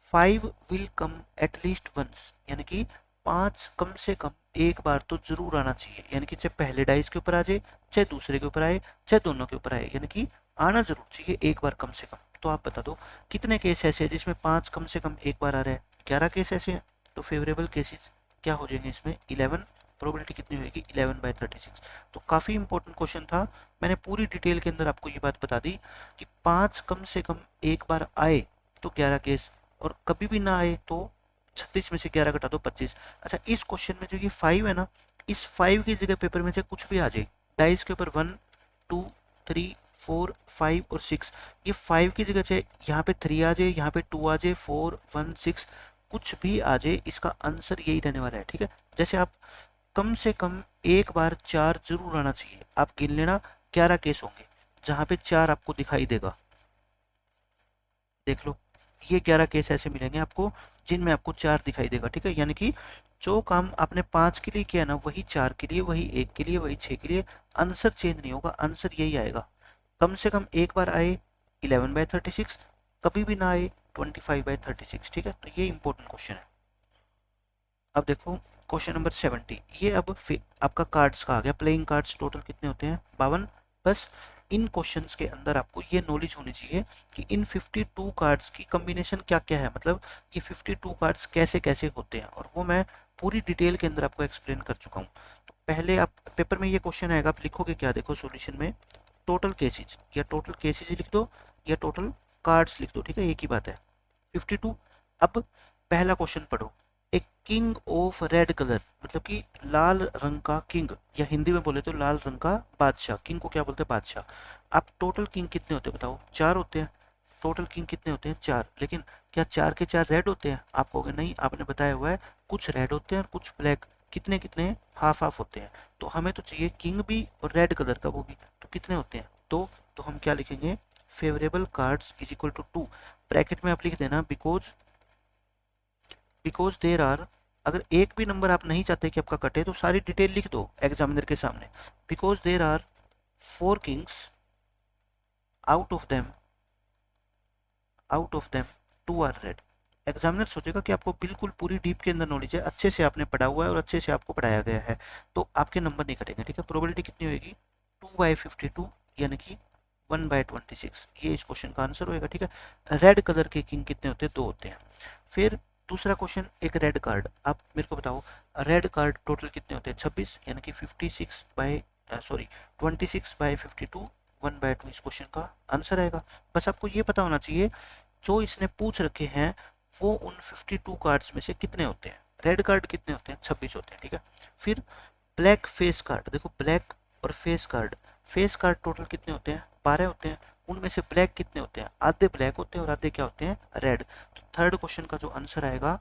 Speaker 1: 5 विल कम एटलीस्ट वंस, यानी कि 5 कम से कम एक बार तो जरूर आना चाहिए। यानी कि चाहे पहले डाइस के ऊपर आ जाए, चाहे दूसरे के ऊपर आए, चाहे दोनों के ऊपर आए, यानी कि आना जरूर चाहिए एक बार कम से कम। तो आप बता दो कितने केस ऐसे हैं जिसमें 5 कम से कम एक बार आ रहा है, 11 केस ऐसे हैं। तो फेवरेबल केसेस क्या हो जाएंगे इसमें 11, प्रोबेबिलिटी कितनी होगी 11/36। तो काफ़ी इंपॉर्टेंट क्वेश्चन था, मैंने पूरी डिटेल के अंदर आपको ये बात बता दी कि 5 कम से कम एक बार आए तो 11 केस, और कभी भी ना आए तो 36 में से 11 घटा दो 25। अच्छा इस क्वेश्चन में जो ये 5 है ना, इस 5 की जगह पेपर में से कुछ भी आ जाए, डाइस के ऊपर 1 2 3 4 5 और 6, ये 5 की जगह से यहाँ पे 3 आ जाए, यहाँ पे 2 आ जाए, 4 1 6 कुछ भी आ जाए, इसका आंसर यही रहने वाला है, ठीक है। जैसे आप कम से कम एक बार 4 जरूर आना चाहिए, आप गिन लेना 11 केस होंगे जहां पे 4 आपको दिखाई देगा। देख लो ये 11 केस ऐसे मिलेंगे आपको जिनमें आपको 4 दिखाई देगा, ठीक है। यानी कि जो काम आपने 5 के लिए किया ना, वही 4 के लिए, वही 1 के लिए, वही 6 के लिए, आंसर चेंज नहीं होगा, आंसर यही आएगा। कम से कम एक बार आए 11/36, कभी भी ना आए 25/36, ठीक है। तो ये इंपॉर्टेंट क्वेश्चन है। अब देखो क्वेश्चन नंबर 70, ये अब आपका कार्ड्स का आ गया। प्लेइंग कार्ड्स टोटल कितने होते हैं? 52। बस इन क्वेश्चंस के अंदर आपको ये नॉलेज होनी चाहिए कि इन 52 कार्ड्स की कॉम्बिनेशन क्या क्या है, मतलब ये 52 कार्ड्स कैसे कैसे होते हैं, और वो मैं पूरी डिटेल के अंदर आपको एक्सप्लेन कर चुका हूँ। तो पहले आप पेपर में ये क्वेश्चन आएगा, आप लिखोगे क्या, देखो सॉल्यूशन में टोटल केसेज, या टोटल केसेज लिख दो या टोटल कार्ड्स लिख दो, ठीक है, एक ही बात है, 52। अब पहला क्वेश्चन पढ़ो, एक किंग ऑफ रेड कलर, मतलब कि लाल रंग का किंग, या हिंदी में बोले तो लाल रंग का बादशाह, किंग को क्या बोलते हैं? बादशाह। अब टोटल किंग कितने होते हैं बताओ? 4 होते हैं। टोटल किंग कितने होते हैं? 4। लेकिन क्या 4 के 4 रेड होते हैं? आप कहोगे नहीं, आपने बताया हुआ है कुछ रेड होते हैं और कुछ ब्लैक। कितने कितने? हाफ हाफ होते हैं। तो हमें तो चाहिए किंग भी और रेड कलर का वो भी, तो कितने होते हैं? तो हम क्या लिखेंगे? Favourable cards is equal to 2। Bracket में आप लिख देना बिकॉज देर आर, अगर एक भी नंबर आप नहीं चाहते कि आपका कटे तो सारी डिटेल लिख दो एग्जामिनर के सामने। Because there are 4 kings, out of them 2 are red. Examiner सोचेगा कि आपको बिल्कुल पूरी डीप के अंदर नॉलेज है, अच्छे से आपने पढ़ा हुआ है और अच्छे से आपको पढ़ाया गया है, तो आपके नंबर नहीं कटेंगे, ठीक है। प्रोबेबिलिटी कितनी होगी? 2/52, यानी कि 1/26, ये इस क्वेश्चन का आंसर होएगा, ठीक है। रेड कलर के किंग कितने होते हैं? 2 होते हैं। फिर दूसरा क्वेश्चन, एक रेड कार्ड, आप मेरे को बताओ रेड कार्ड टोटल कितने होते हैं? 26, यानी कि 26/52 1/2 इस क्वेश्चन का आंसर आएगा। बस आपको ये पता होना चाहिए जो इसने पूछ रखे हैं वो उन 52 कार्ड्स में से कितने होते हैं। रेड कार्ड कितने होते हैं? 26 होते हैं, ठीक है। फिर ब्लैक फेस कार्ड, देखो ब्लैक और फेस कार्ड टोटल कितने होते हैं? 12 होते हैं। उनमें से ब्लैक कितने होते हैं? आधे ब्लैक होते हैं और आधे क्या होते हैं? रेड। तो थर्ड क्वेश्चन का जो आंसर आएगा,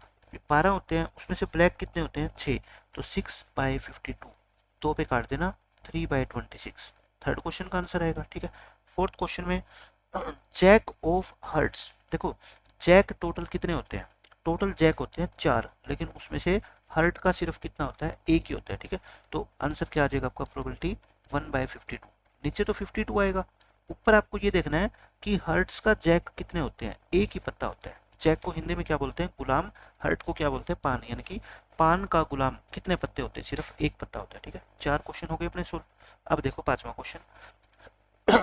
Speaker 1: 12 होते हैं, उसमें से ब्लैक कितने होते हैं? 6। तो 6/52, 2 पे काट देना, 3/26, थर्ड क्वेश्चन का आंसर आएगा, ठीक है। फोर्थ क्वेश्चन में जैक ऑफ हर्ट्स, देखो जैक टोटल कितने होते हैं? टोटल जैक होते हैं 4, लेकिन उसमें से हर्ट का सिर्फ कितना होता है? एक ही होता है, ठीक है। तो आंसर क्या आ जाएगा आपका? प्रोबेबिलिटी 1/52। नीचे तो 52 आएगा, ऊपर आपको ये देखना है कि हर्ट्स का जैक कितने होते हैं? एक ही पत्ता होता है। जैक को हिंदी में क्या बोलते हैं? गुलाम। हर्ट को क्या बोलते हैं? पान, यानी कि पान का गुलाम कितने पत्ते होते हैं? सिर्फ एक पत्ता होता है, ठीक है। 4 क्वेश्चन हो गए अपने सोल्व। अब देखो 5वां क्वेश्चन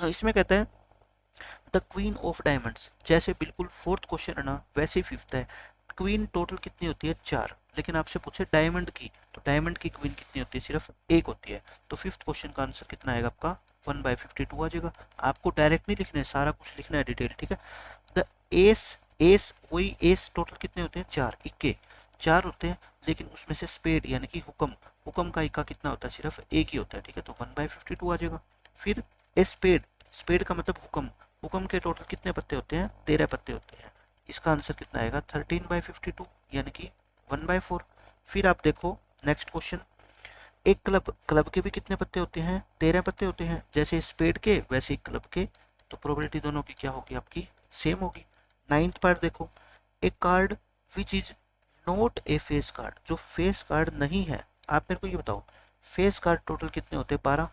Speaker 1: इसमें कहता है द क्वीन ऑफ डायमंड्स, जैसे बिल्कुल फोर्थ क्वेश्चन है ना वैसे ही फिफ्थ है। क्वीन टोटल कितनी होती है? 4। लेकिन आपसे पूछे डायमंड की, तो डायमंड की क्वीन कितनी होती है? सिर्फ एक होती है। तो फिफ्थ क्वेश्चन का आंसर कितना आएगा आपका? 1/52 आ जाएगा। आपको डायरेक्ट नहीं लिखना है, सारा कुछ लिखना है डिटेल, ठीक है। द एस, वही एस टोटल कितने होते हैं? 4, इक्के 4 होते हैं, लेकिन उसमें से स्पेड यानी कि हुक्म का इक्का कितना होता है? सिर्फ एक ही होता है, ठीक है। तो 1/52 आ जाएगा। फिर स्पेड का मतलब हुक्म के टोटल कितने पत्ते होते हैं? 13 पत्ते होते हैं। इसका आंसर कितना आएगा? 13/52, यानी कि 1/4। फिर आप देखो नेक्स्ट क्वेश्चन, एक क्लब के भी कितने पत्ते होते हैं? 13 पत्ते होते हैं, जैसे स्पेड के वैसे ही क्लब के। तो प्रोबेबिलिटी दोनों की क्या होगी? आपकी सेम होगी। 9th पार्ट देखो, एक card which is not a face card, जो फेस कार्ड नहीं है। आप मेरे को ये बताओ फेस कार्ड टोटल कितने होते हैं? 12।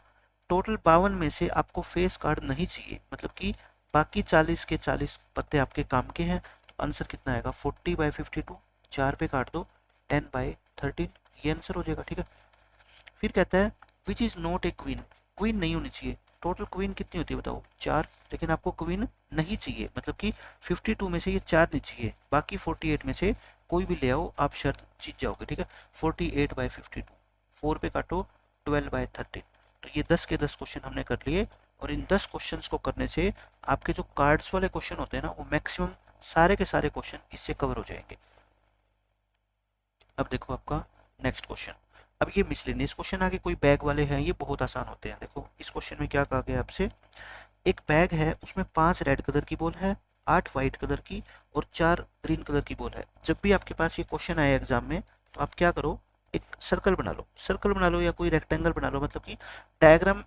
Speaker 1: टोटल 52 में से आपको फेस कार्ड नहीं चाहिए, मतलब कि बाकी 40 के 40 पत्ते आपके काम के हैं। तो आंसर कितना आएगा? 40/52, 4 पे काट दो, 10/13, ये आंसर हो जाएगा, ठीक है। फिर कहता है which is not a queen, queen नहीं होनी चाहिए। टोटल क्वीन कितनी होती है बताओ? 4, लेकिन आपको क्वीन नहीं चाहिए, मतलब कि 52 में से ये 4 नहीं चाहिए, बाकी 48 में से कोई भी ले आओ, आप शर्त जीत जाओगे, ठीक है। 48/52, 4 पे काटो, 12/13। तो ये 10 के 10 क्वेश्चन हमने कर लिए, और इन 10 क्वेश्चंस को करने से आपके जो कार्ड्स वाले क्वेश्चन होते हैं ना, वो मैक्सिमम सारे के सारे क्वेश्चन इससे कवर हो जाएंगे। अब देखो आपका नेक्स्ट क्वेश्चन, अब ये मिसलेनियस क्वेश्चन आगे कोई बैग वाले हैं, ये बहुत आसान होते हैं। देखो इस क्वेश्चन में क्या कहा गया आपसे, एक बैग है, उसमें 5 रेड कलर की बॉल है, 8 वाइट कलर की और 4 ग्रीन कलर की बॉल है। जब भी आपके पास ये क्वेश्चन आए एग्जाम में, तो आप क्या करो, एक सर्कल बना लो या कोई रेक्टेंगल बना लो, मतलब कि डायग्राम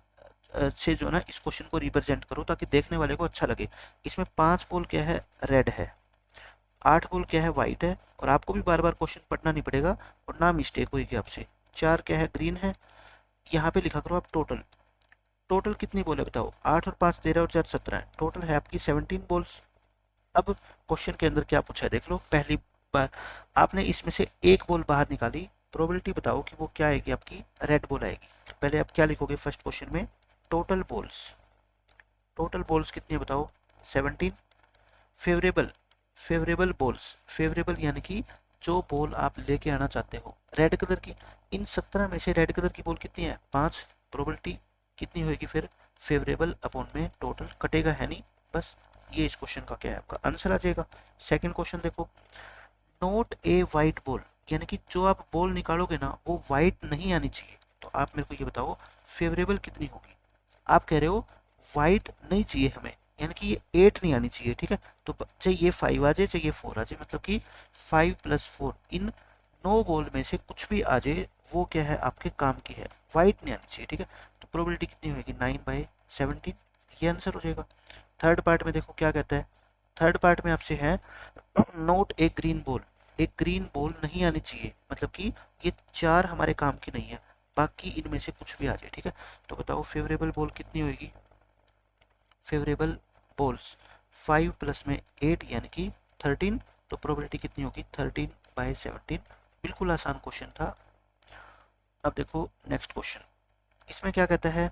Speaker 1: से जो है ना इस क्वेश्चन को रिप्रेजेंट करो, ताकि देखने वाले को अच्छा लगे। इसमें 5 बॉल क्या है? रेड है। 8 बॉल क्या है? वाइट है। और आपको भी बार बार क्वेश्चन पढ़ना नहीं पड़ेगा और ना मिस्टेक होगी आपसे। 4 क्या है? ग्रीन है। यहाँ पे लिखा करो आप टोटल कितनी बॉल है बताओ? 8 और 5 13 और 4 17 है, टोटल है आपकी 17 बॉल्स। अब क्वेश्चन के अंदर क्या पूछा है देख लो। पहली बार आपने इसमें से एक बॉल बाहर निकाली, प्रोबेबिलिटी बताओ कि वो क्या आएगी, आपकी रेड बॉल आएगी। तो पहले आप क्या लिखोगे फर्स्ट क्वेश्चन में, टोटल बॉल्स, टोटल बॉल्स कितनी है बताओ, 17। फेवरेबल, फेवरेबल बॉल्स, फेवरेबल यानी कि जो बॉल आप लेके आना चाहते हो रेड कलर की, इन 17 में से रेड कलर की बॉल कितनी है, 5। प्रोबेबिलिटी कितनी होगी फिर, फेवरेबल अपॉन में टोटल, कटेगा है नहीं, बस ये इस क्वेश्चन का क्या है, आपका आंसर आ जाएगा। सेकंड क्वेश्चन देखो, नोट ए वाइट बॉल, यानी कि जो आप बॉल निकालोगे ना वो वाइट नहीं आनी चाहिए। तो आप मेरे को ये बताओ फेवरेबल कितनी होगी। आप कह रहे हो वाइट नहीं चाहिए हमें, यानी कि ये 8 नहीं आनी चाहिए, ठीक है। तो चाहे ये 5 आ जाए चाहे ये 4 आ जाए, मतलब कि 5 + 4 इन 9 बॉल में से कुछ भी आ जाए वो क्या है, आपके काम की है, वाइट नहीं आनी चाहिए, ठीक है। तो प्रोबेबिलिटी कितनी होगी, 9/17, ये आंसर हो जाएगा। थर्ड पार्ट में देखो क्या कहता है, थर्ड पार्ट में आपसे है नोट ए ग्रीन बॉल, एक ग्रीन बॉल नहीं आनी चाहिए, मतलब कि ये 4 हमारे काम की नहीं है, बाकी इनमें से कुछ भी आ जाए, ठीक है। तो बताओ फेवरेबल बॉल कितनी होगी, फेवरेबल बॉल्स 5 + में 8 यानी कि 13, तो प्रोबेबिलिटी कितनी होगी, 13/17। बिल्कुल आसान क्वेश्चन था। अब देखो नेक्स्ट क्वेश्चन, इसमें क्या कहता है,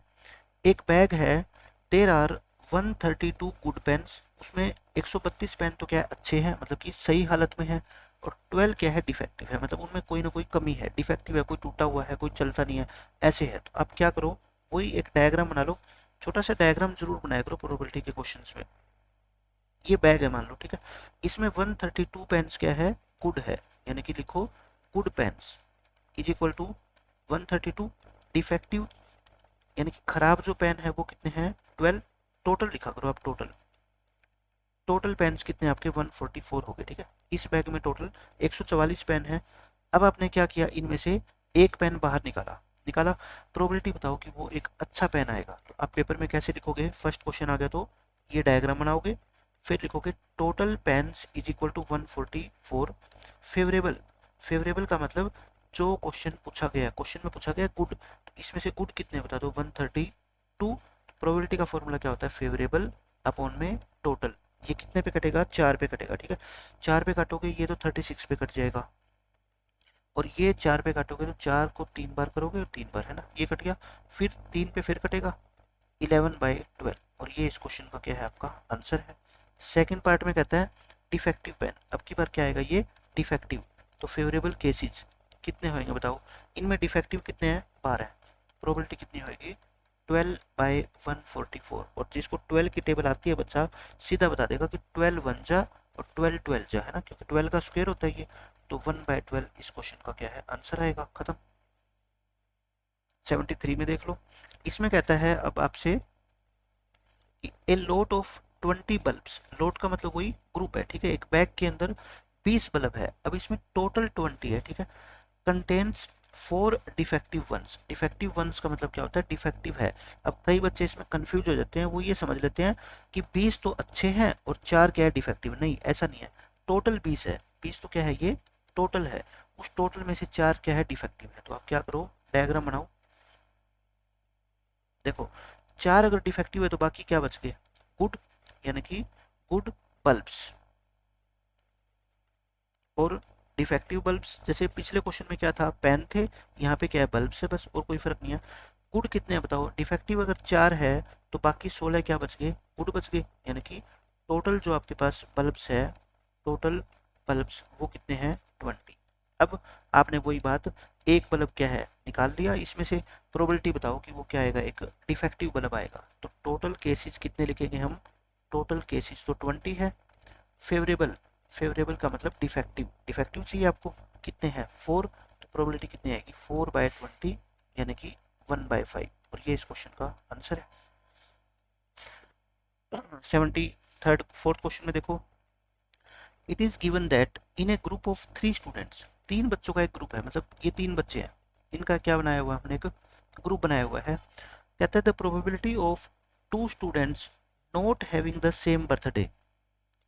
Speaker 1: एक बैग है, देयर आर 132 गुड पेन्स, उसमें 132 पेन तो क्या है, अच्छे हैं, मतलब कि सही हालत में है, और 12 क्या है, डिफेक्टिव है, मतलब उनमें कोई ना कोई कमी है, डिफेक्टिव है, कोई टूटा हुआ है, कोई चलता नहीं है, ऐसे है। तो आप क्या करो, वही एक डायग्राम बना लो, छोटा सा डायग्राम जरूर बनाया करो प्रोबेबिलिटी के क्वेश्चंस में। ये बैग है मान लो, ठीक है, इसमें 132 पेन्स क्या है, गुड है, यानी कि लिखो good pens is equal to 132, defective यानी कि खराब जो पेन है वो कितने हैं, 12। टोटल लिखा करो आप, टोटल, टोटल पेन्स कितने आपके 144 हो गए, ठीक है। इस बैग में टोटल 144 पेन है। अब आपने क्या किया, इनमें से एक पेन बाहर निकाला, निकाला, प्रोबेबिलिटी बताओ कि वो एक अच्छा पेन आएगा। तो आप पेपर में कैसे लिखोगे, फर्स्ट क्वेश्चन आ गया तो ये डायग्राम बनाओगे, फिर लिखोगे total pens is equal to 144, favourable, favourable का मतलब जो क्वेश्चन पूछा गया, क्वेश्चन में पूछा गया गुड, तो इसमें से गुड कितने बता दो, 132। प्रोबेबिलिटी का फॉर्मूला क्या होता है, फेवरेबल अपॉन में टोटल, ये कितने पे कटेगा, 4 पे कटेगा, ठीक है। 4 पे काटोगे ये तो 36 पे कट जाएगा, और ये 4 पे काटोगे तो 4 को 3 बार करोगे और 3 बार, है ना, ये कट गया, फिर 3 पे फिर कटेगा, 11/12, और ये इस क्वेश्चन का क्या है, आपका आंसर है। सेकंड पार्ट में कहता है डिफेक्टिव पेन, अब की बार क्या आएगा, ये डिफेक्टिव, तो फेवरेबल केसेस कितने होंगे बताओ, इनमें डिफेक्टिव कितने हैं, 12, प्रोबेबिलिटी कितनी होगी, 12/144, और जिसको 12 की टेबल आती है बच्चा सीधा बता देगा कि 12 1 जा और 12 12 जा, है ना, क्योंकि 12 का स्क्वायर होता है ये, तो 1/12 इस क्वेश्चन का क्या है, आंसर आएगा, खत्म। 73 में देख लो, इसमें कहता है अब आपसे a lot of 20 bulbs, lot का मतलब वही ग्रुप है, ठीक है, एक बैग के अंदर 20 बल्ब है, अब इसमें टोटल 20 है, ठीक है, contains 4 defective ones, defective ones का मतलब क्या होता है, डिफेक्टिव है। अब कई बच्चे इसमें कंफ्यूज हो जाते हैं, वो ये समझ लेते हैं कि 20 तो अच्छे हैं और 4 क्या है, डिफेक्टिव, नहीं ऐसा नहीं है, टोटल 20 है, 20 तो क्या है, ये टोटल है, उस टोटल में से 4 क्या है, डिफेक्टिव है। तो आप क्या करो, डायग्राम बनाओ, देखो 4 अगर डिफेक्टिव है तो बाकी क्या बच गए, गुड, यानी कि गुड बल्ब्स, और डिफेक्टिव बल्ब्स जैसे पिछले क्वेश्चन में क्या था, पेन थे, यहाँ पे क्या है, बल्ब से, बस, और कोई फर्क नहीं है। गुड कितने हैं बताओ, डिफेक्टिव अगर 4 है तो बाकी 16 क्या बच गए, गुड बच गए, यानी कि टोटल जो आपके पास बल्ब्स है, टोटल बल्ब्स वो कितने हैं, 20। अब आपने वही बात, एक बल्ब क्या है निकाल लिया इसमें से, प्रोबेबिलिटी बताओ कि वो क्या आएगा, एक डिफेक्टिव बल्ब आएगा, तो टोटल केसेस कितने लिखेंगे हम, टोटल केसेस तो 20 है। फेवरेबल, फेवरेबल का मतलब डिफेक्टिव, डिफेक्टिव चाहिए आपको, कितने हैं, 4, तो प्रोबेबिलिटी कितनी आएगी, 4/20 यानी कि 1/5, और ये इस क्वेश्चन का आंसर है। 73 फोर्थ क्वेश्चन में देखो, it is given that in A group of 3 students, 3 बच्चों का एक ग्रुप है, मतलब ये 3 बच्चे हैं, इनका क्या बनाया हुआ है हमने, एक ग्रुप बनाया हुआ है। कहता है the probability of 2 students not having the same birthday,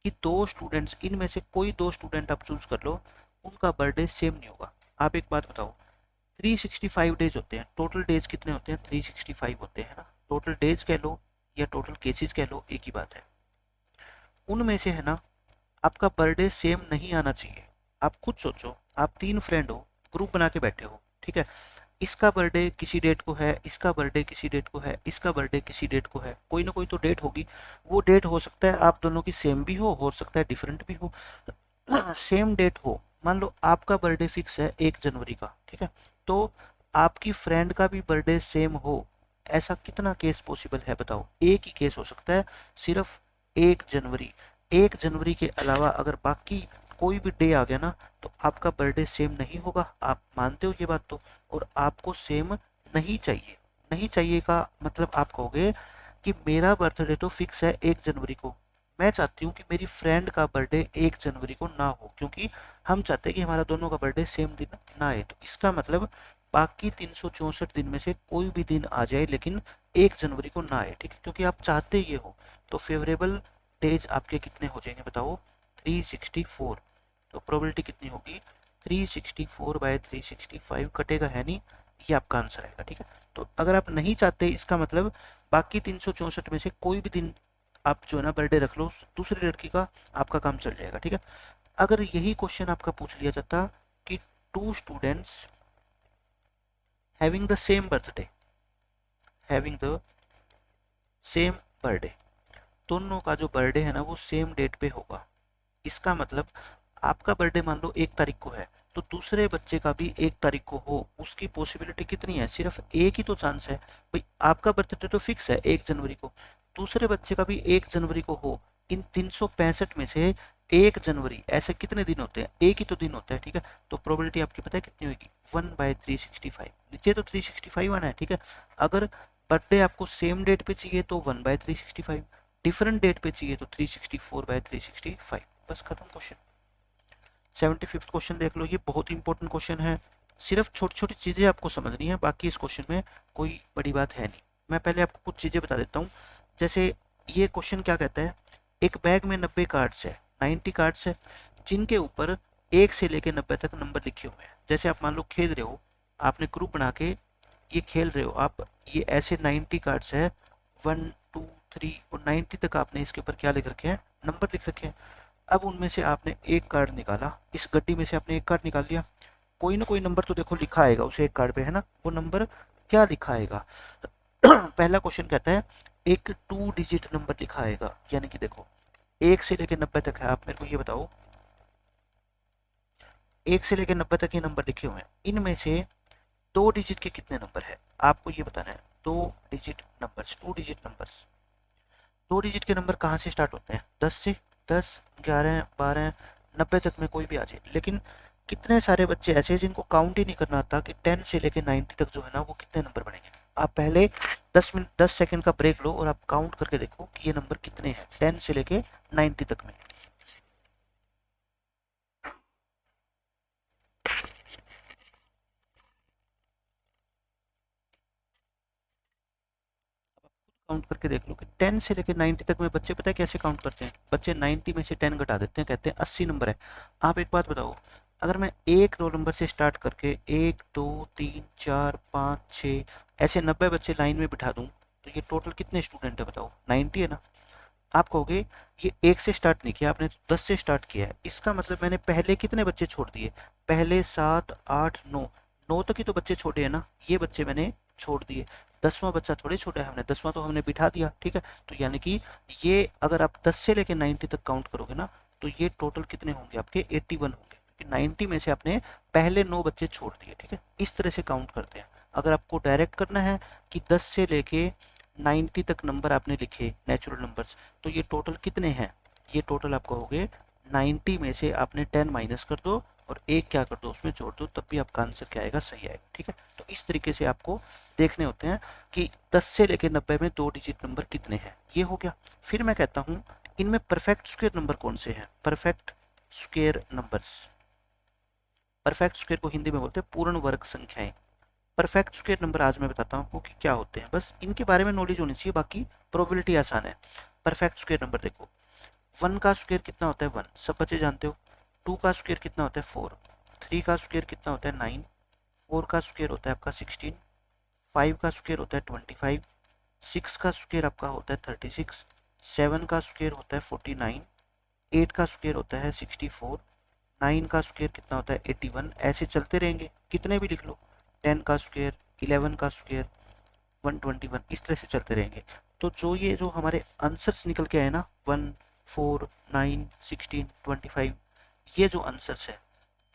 Speaker 1: कि 2 स्टूडेंट्स, इनमें से कोई 2 स्टूडेंट आप चूज कर लो, उनका बर्थडे सेम नहीं होगा। आप एक बात बताओ, 365 डेज होते हैं, टोटल डेज कितने होते हैं, 365 होते हैं ना, टोटल डेज कह लो या टोटल केसेस कह लो, एक ही बात है। उनमें से है ना आपका बर्थडे सेम नहीं आना चाहिए। आप खुद सोचो, आप 3 फ्रेंड हो, ग्रुप बना के बैठे हो, ठीक है, इसका बर्थडे किसी डेट को है, इसका बर्थडे किसी डेट को है, इसका बर्थडे किसी डेट को है, कोई ना कोई तो डेट होगी। वो डेट हो सकता है आप दोनों की सेम भी हो सकता है डिफरेंट भी हो। सेम डेट हो, मान लो आपका बर्थडे फिक्स है 1 जनवरी का, ठीक है, तो आपकी फ्रेंड का भी बर्थडे सेम हो, ऐसा कितना केस पॉसिबल है बताओ? एक ही केस हो सकता है, सिर्फ 1 जनवरी। 1 जनवरी के अलावा अगर बाकी कोई भी डे आ गया ना, तो आपका बर्थडे सेम नहीं होगा। आप मानते हो ये बात तो? और आपको सेम नहीं चाहिए। नहीं चाहिए का मतलब आप कहोगे कि मेरा बर्थडे तो फिक्स है 1 जनवरी को, मैं चाहती हूँ कि मेरी फ्रेंड का बर्थडे 1 जनवरी को ना हो, क्योंकि हम चाहते हैं कि हमारा दोनों का बर्थडे सेम दिन ना आए। तो इसका मतलब बाकी 364 दिन में से कोई भी दिन आ जाए लेकिन 1 जनवरी को ना आए, ठीक है, क्योंकि आप चाहते ये हो। तो फेवरेबल डेज आपके कितने हो जाएंगे बताओ? 364। तो प्रोबेबिलिटी कितनी होगी? 364/365, कटेगा है नहीं, ये आपका आंसर आएगा, ठीक है। तो अगर आप नहीं चाहते, इसका मतलब बाकी 364 में से कोई भी दिन आप जो है ना बर्थडे रख लो दूसरी लड़की का, आपका काम चल जाएगा, ठीक है। अगर यही क्वेश्चन आपका पूछ लिया जाता कि 2 students having the same birthday, having the same birthday, दोनों का जो बर्थडे है ना वो सेम डेट पे होगा, इसका मतलब आपका बर्थडे मान लो 1 तारीख को है, तो दूसरे बच्चे का भी 1 तारीख को हो, उसकी पॉसिबिलिटी कितनी है? सिर्फ एक ही तो चांस है भाई। आपका बर्थडे तो फिक्स है 1 जनवरी को, दूसरे बच्चे का भी 1 जनवरी को हो। इन 365 में से 1 जनवरी, ऐसे कितने दिन होते हैं? एक ही तो दिन होता है, ठीक है। तो प्रोबेबिलिटी आपकी पता है कितनी होगी? 1/365। नीचे तो 365 आना है, ठीक है। अगर बर्थडे आपको सेम डेट पे चाहिए तो 1/365, डिफरेंट डेट पे चाहिए तो 364/365। बस खत्म क्वेश्चन। 75th क्वेश्चन देख लो, ये बहुत ही इंपॉर्टेंट क्वेश्चन है। सिर्फ छोटी छोटी चीजें आपको समझनी है, बाकी इस क्वेश्चन में कोई बड़ी बात है नहीं। मैं पहले आपको कुछ चीजें बता देता हूँ। जैसे ये क्वेश्चन क्या कहता है, एक बैग में 90 कार्ड्स है, 90 कार्ड्स है, जिनके ऊपर 1 से लेकर 90 तक नंबर लिखे हुए हैं। जैसे आप मान लो खेल रहे हो, आपने ग्रुप बना के ये खेल रहे हो आप, ये ऐसे 90 कार्ड्स है, 1 2 3 और 90 तक आपने इसके ऊपर क्या लिख रखे हैं? नंबर लिख रखे हैं। अब उनमें से आपने एक कार्ड निकाला, इस गड्डी में से आपने एक कार्ड निकाल लिया, कोई ना कोई नंबर तो देखो लिखा आएगा उसे एक कार्ड पे, है ना। वो नंबर क्या लिखा आएगा? पहला क्वेश्चन कहता है एक 2 डिजिट नंबर लिखा आएगा, यानी कि देखो 1 से लेकर 90 तक है। आप मेरे को ये बताओ, 1 से लेकर 90 तक ये नंबर लिखे हुए हैं, इनमें से 2 डिजिट के कितने नंबर है? आपको ये बताना है। 2 digit numbers, 2 digit numbers, 2 digit के नंबर कहाँ से स्टार्ट होते हैं? 10 से। 10 11 12 90 तक में कोई भी आ जाए, लेकिन कितने सारे बच्चे ऐसे हैं जिनको काउंट ही नहीं करना आता कि 10 से लेके 90 तक जो है ना वो कितने नंबर बनेंगे। आप पहले 10 मिनट 10 सेकंड का ब्रेक लो और आप काउंट करके देखो कि ये नंबर कितने हैं 10 से लेके 90 तक में। काउंट करके देख लो कि 10 से लेकर 90 तक में बच्चे पता है कैसे काउंट करते हैं? बच्चे 90 में से 10 घटा देते हैं, कहते हैं 80 नंबर है। आप एक बात बताओ, अगर मैं एक रोल नंबर से स्टार्ट करके 1 2 3 4 5 6 ऐसे 90 बच्चे लाइन में बिठा दूं, तो ये टोटल कितने स्टूडेंट है बताओ? 90 है ना। आप कहोगे ये 1 से स्टार्ट नहीं किया आपने, तो 10 से स्टार्ट किया है, इसका मतलब मैंने पहले कितने बच्चे छोड़ दिए? पहले 7 8 9, 9 तक ही तो बच्चे छोटे हैं ना, ये बच्चे मैंने छोड़ दिए। 10वां बच्चा थोड़े छोटा है हमने, 10वां तो हमने बिठा दिया, ठीक है। तो यानी कि ये अगर आप 10 से लेकर 90 तक काउंट करोगे ना, तो ये टोटल कितने होंगे आपके? 81 होंगे, क्योंकि 90 में से आपने पहले 9 बच्चे छोड़ दिए, ठीक है। इस तरह से काउंट करते हैं। अगर आपको डायरेक्ट करना है कि 10 से लेके 90 तक नंबर आपने लिखे नेचुरल नंबर्स, तो ये टोटल कितने हैं? ये टोटल आप कहोगे 90 में से आपने 10 माइनस कर दो और एक क्या कर दो उसमें जोड़ दो, तब भी आपका आंसर क्या आएगा? सही आएगा, ठीक है। तो इस तरीके से आपको देखने होते हैं कि 10 से लेकर 90 में 2 डिजिट नंबर कितने हैं, ये हो गया। फिर मैं कहता हूँ इनमें परफेक्ट स्क्वायर नंबर कौन से हैं? Perfect square numbers, perfect square को हिंदी में बोलते हैं पूर्ण वर्ग संख्याएं। परफेक्ट स्क्वायर नंबर आज मैं बताता हूँ आपको कि क्या होते हैं, बस इनके बारे में नॉलेज होनी चाहिए, बाकी प्रोबेबिलिटी आसान है। परफेक्ट स्क्वायर नंबर देखो, 1 का स्क्वायर कितना होता है? 1, सब बच्चे जानते हो। 2 का स्क्वायर कितना होता है? 4। 3 का स्क्वायर कितना होता है? 9। 4 का स्क्वायर होता है आपका 16। 5 का स्क्वायर होता है 25। 6 का स्क्वायर आपका होता है 36। 7 का स्क्वायर होता है 49। 8 का स्क्वायर होता है 64, 9 का स्क्वायर कितना होता है 81, ऐसे चलते रहेंगे, कितने भी लिख लो, 10 का स्क्वायर, 11 का स्क्वायर, 121, इस तरह से चलते रहेंगे। तो जो ये जो हमारे आंसर्स निकल के आए ना 1, 4, 9, 16, 25, ये जो आंसर्स है,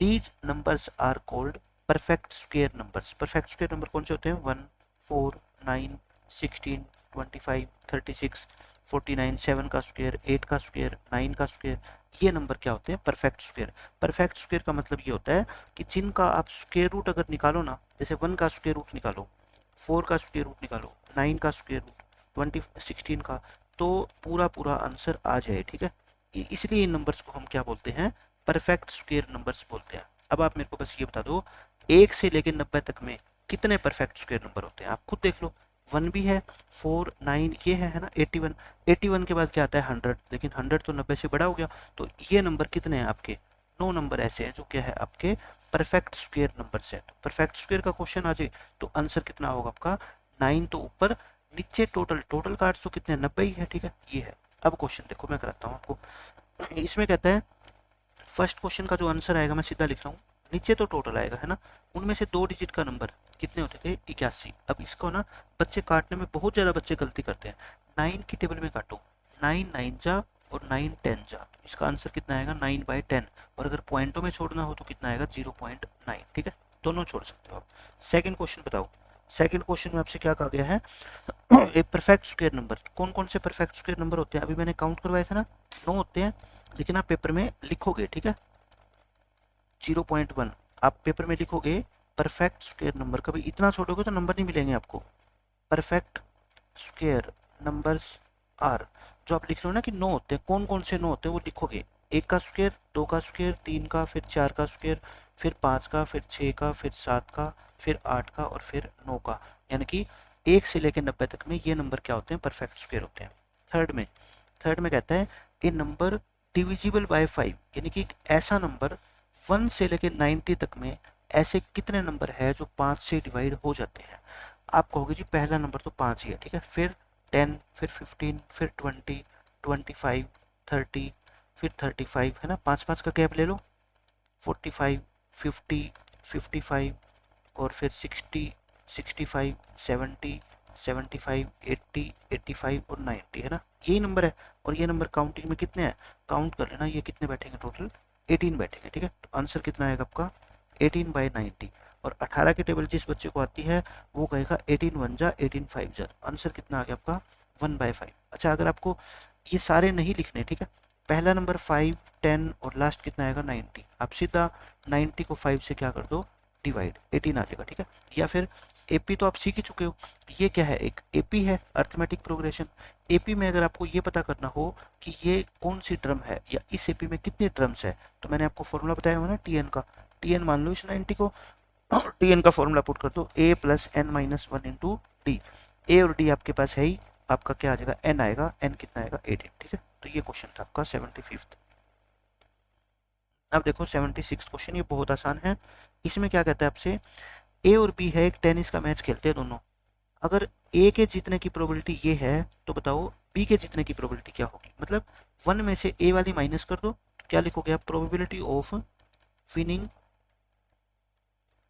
Speaker 1: these numbers are called perfect square numbers. Perfect square number कौन से होते हैं? 1, 4, 9, 16, 25, 36, 49, 7 का स्क्वायर, 8 का स्क्वायर, 9 का स्क्वायर, ये नंबर क्या होते हैं? Perfect square. परफेक्ट स्क्वायर का मतलब ये होता है कि जिनका आप स्क्वायर रूट अगर निकालो ना, जैसे 1 का स्क्वायर रूट निकालो, 4 का स्क्वायर रूट निकालो, 9 का स्क्वायर रूट, 16 का, तो पूरा पूरा आंसर आ जाए, ठीक है। इसलिए इन नंबर्स को हम क्या बोलते हैं? परफेक्ट स्क्वायर नंबर्स बोलते हैं। अब आप मेरे को बस ये बता दो, 1 से लेकर 90 तक में कितने परफेक्ट स्क्वायर नंबर होते हैं? आप खुद देख लो, 1 भी है, 4, 9 ये है ना, 81, 81 के बाद क्या आता है? 100, लेकिन 100 तो 90 से बड़ा हो गया, तो ये नंबर कितने हैं आपके? 9 नंबर ऐसे हैं जो क्या है आपके perfect square number set. Perfect square का क्वेश्चन आ जाए तो आंसर कितना होगा आपका? 9 तो ऊपर, नीचे टोटल, टोटल कार्ड्स तो कितने? 90 ही है, ठीक है, ये है। अब क्वेश्चन देखो, मैं कराता हूँ आपको। इसमें कहता है फर्स्ट क्वेश्चन का जो आंसर आएगा, मैं सीधा लिख रहा हूँ, नीचे तो टोटल आएगा है ना, उनमें से 2 डिजिट का नंबर कितने होते थे? 81। अब इसको ना बच्चे काटने में बहुत ज़्यादा बच्चे गलती करते हैं। 9 की टेबल में काटो, 9 9 जा और 9 10 जा, तो इसका आंसर कितना आएगा? 9/10। और अगर पॉइंटों में छोड़ना हो तो कितना आएगा? 0.9, ठीक है, दोनों छोड़ सकते हो आप। सेकेंड क्वेश्चन बताओ। सेकेंड क्वेश्चन में आपसे क्या कहा गया है? एक परफेक्ट स्क्वायर नंबर, कौन कौन से परफेक्ट स्क्वायर नंबर होते हैं? अभी मैंने काउंट करवाए थे ना, 9 होते हैं, लेकिन आप पेपर में लिखोगे, ठीक है, 0.1 आप पेपर में लिखोगे परफेक्ट स्क्वायर नंबर। कभी इतना छोड़ोगे तो नंबर नहीं मिलेंगे आपको। परफेक्ट स्क्वायर नंबर्स आर, जो आप लिख रहे हो ना कि 9 होते हैं, कौन कौन से 9 होते हैं वो लिखोगे। 1 का स्क्वायर, 2 का स्क्वायर, 3 का, फिर 4 का स्क्वायर, फिर 5 का, फिर 6 का, फिर 7 का, फिर 8 का और फिर 9 का, यानी कि 1 से लेकर 90 तक में ये नंबर क्या होते हैं? परफेक्ट स्क्वायर होते हैं। थर्ड में कहता है ए नंबर डिविजिबल बाय 5, यानी कि एक ऐसा नंबर 1 से लेकर 90 तक में ऐसे कितने नंबर है जो 5 से डिवाइड हो जाते हैं? आप कहोगे जी पहला नंबर तो 5 ही है, ठीक है, फिर 10, फिर 15, फिर 20, 25, 30, फिर 35 है ना, 5 का गैप ले लो, 45, 50, 55 और फिर 60, 65, 70, 75, 80, 85 और 90 है ना, यही नंबर है। और ये नंबर काउंटिंग में कितने हैं? काउंट कर लेना, ये कितने बैठेंगे? टोटल 18 बैठेंगे, ठीक है। तो आंसर कितना आएगा आपका? 18/90। और 18 की टेबल जिस बच्चे को आती है वो कहेगा 18 1 जा, 18 5 जा, आंसर कितना आ गया आपका? 1/5। अच्छा, अगर आपको ये सारे नहीं लिखने, ठीक है, पहला नंबर 5, 10 और लास्ट कितना आएगा? 90, आप सीधा 90 को 5 से क्या कर दो? डिवाइड, 18 आ जाएगा, ठीक है। या फिर एपी तो आप सीख ही चुके हो, ये क्या है? एक एपी है, अर्थमेटिक प्रोग्रेशन। एपी में अगर आपको ये पता करना हो कि ये कौन सी टर्म है या इस एपी में कितने टर्म्स है, तो मैंने आपको फॉर्मूला बताया हुआ ना टीएन का। टीएन मान लो इस 90 को, टीएन का फॉर्मूला पुट कर दो, A plus N minus 1 into D. A और डी आपके पास है ही, आपका क्या आ जाएगा? एन आएगा, एन कितना आएगा? 18, ठीक है। तो ये क्वेश्चन था आपका 75th। अब देखो 76 क्वेश्चन, ये बहुत आसान है। इसमें क्या कहता है आपसे? ए और बी है, एक टेनिस का मैच खेलते हैं दोनों। अगर ए के जीतने की प्रोबेबिलिटी ये है तो बताओ बी के जीतने की प्रोबेबिलिटी क्या होगी? मतलब 1 में से ए वाली माइनस कर दो, तो क्या लिखोगे आप? Probability of winning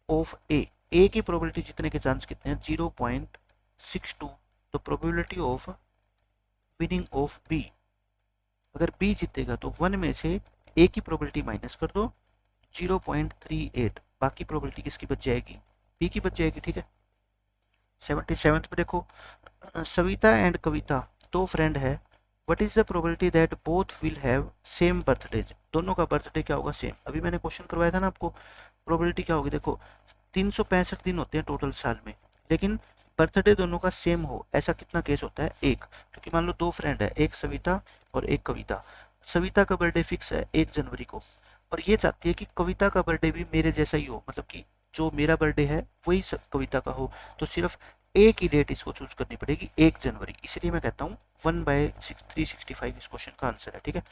Speaker 1: of A की प्रोबेबिलिटी जीतने के चांस कितने हैं? 0.62। तो probability of winning of B, अगर बी जीतेगा तो 1 में से ए की प्रोबेबिलिटी माइनस कर दो, 0.38, बाकी प्रोबेबिलिटी किसकी बच जाएगी? बी की बच जाएगी, ठीक है। 77th में देखो, सविता एंड कविता 2 फ्रेंड है, what is the probability that both will have same birthdays? दोनों का बर्थडे क्या होगा? सेम। अभी मैंने क्वेश्चन करवाया था ना आपको, प्रोबेबिलिटी क्या होगी? देखो 365 दिन होते हैं टोटल साल में, लेकिन बर्थडे दोनों का सेम हो, ऐसा कितना केस होता है? एक। क्योंकि मान लो 2 फ्रेंड है, एक सविता और एक कविता। सविता का बर्थडे फिक्स है 1 जनवरी को, और ये चाहती है कि कविता का बर्थडे भी मेरे जैसा ही हो, मतलब कि जो मेरा बर्थडे है वही कविता का हो, तो सिर्फ एक ही डेट इसको चूज करनी पड़ेगी, 1 जनवरी। इसलिए मैं कहता हूँ 1/365 इस क्वेश्चन का आंसर है, ठीक है।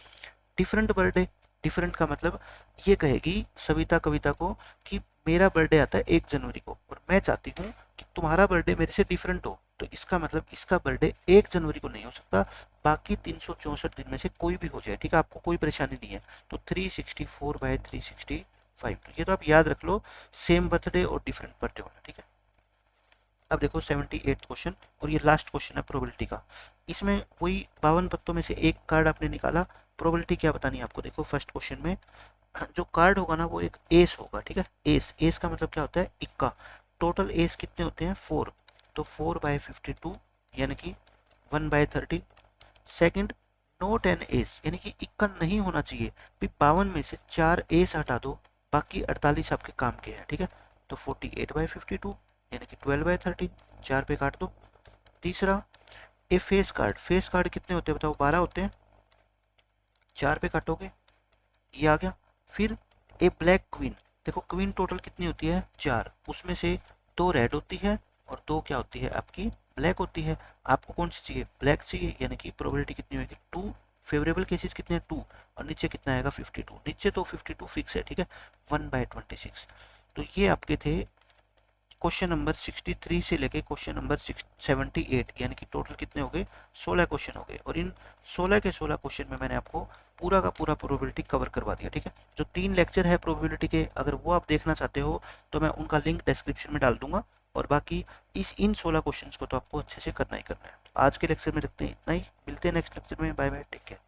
Speaker 1: डिफरेंट बर्थडे, डिफरेंट का मतलब ये कहेगी सविता कविता को कि मेरा बर्थडे आता है 1 जनवरी को और मैं चाहती हूँ कि तुम्हारा बर्थडे मेरे से डिफरेंट हो, तो इसका मतलब इसका बर्थडे 1 जनवरी को नहीं हो सकता, बाकी 364 दिन में से कोई भी हो जाए, ठीक है, आपको कोई परेशानी नहीं है। तो 364/365, तो ये तो आप याद रख लो, सेम बर्थडे और डिफरेंट बर्थडे होना, ठीक है। अब देखो 78 क्वेश्चन, और ये लास्ट क्वेश्चन है प्रोबेबिलिटी का। इसमें वही 52 पत्तों में से एक कार्ड आपने निकाला, प्रोबेबिलिटी क्या बतानी है आपको। देखो फर्स्ट क्वेश्चन में जो कार्ड होगा ना वो एक एस होगा, ठीक है। एस, एस का मतलब क्या होता है, इक्का। टोटल एस कितने होते हैं, 4, तो 4/52 यानी कि 1/30। सेकंड, नोट एन एस, यानी कि इक्का नहीं होना चाहिए। 52 में से 4 एस हटा दो, बाकी 48 आपके काम के हैं, ठीक है। तो 48/52 यानी कि 12/30, 4 पे काट दो। तीसरा, ए फेस कार्ड, फेस कार्ड कितने होते हैं बताओ, 12 होते हैं, 4 पे काटोगे, ये आ गया। फिर ए ब्लैक क्वीन, देखो क्वीन टोटल कितनी होती है, 4, उसमें से 2 रेड होती है और 2 क्या होती है आपकी, ब्लैक होती है। आपको कौन सी चाहिए, ब्लैक चाहिए, यानी कि प्रोबेबिलिटी कितनी होगी, 2। फेवरेबल केसेस कितने हैं, 2, और नीचे कितना आएगा, 52। नीचे तो 52 फिक्स है, ठीक है, 1/26। तो ये आपके थे क्वेश्चन नंबर 63 से लेके क्वेश्चन नंबर 78, यानी कि टोटल कितने हो गए, 16 क्वेश्चन हो गए। और इन 16 के 16 क्वेश्चन में मैंने आपको पूरा का पूरा प्रोबेबिलिटी कवर करवा दिया, ठीक है। जो 3 लेक्चर है प्रोबेबिलिटी के, अगर वो आप देखना चाहते हो तो मैं उनका लिंक डिस्क्रिप्शन में डाल दूंगा। और बाकी इन 16 क्वेश्चन को तो आपको अच्छे से करना ही करना है। आज के लेक्चर में रखते हैं इतना ही, मिलते हैं नेक्स्ट लेक्चर में, बाय बाय, टेक केयर।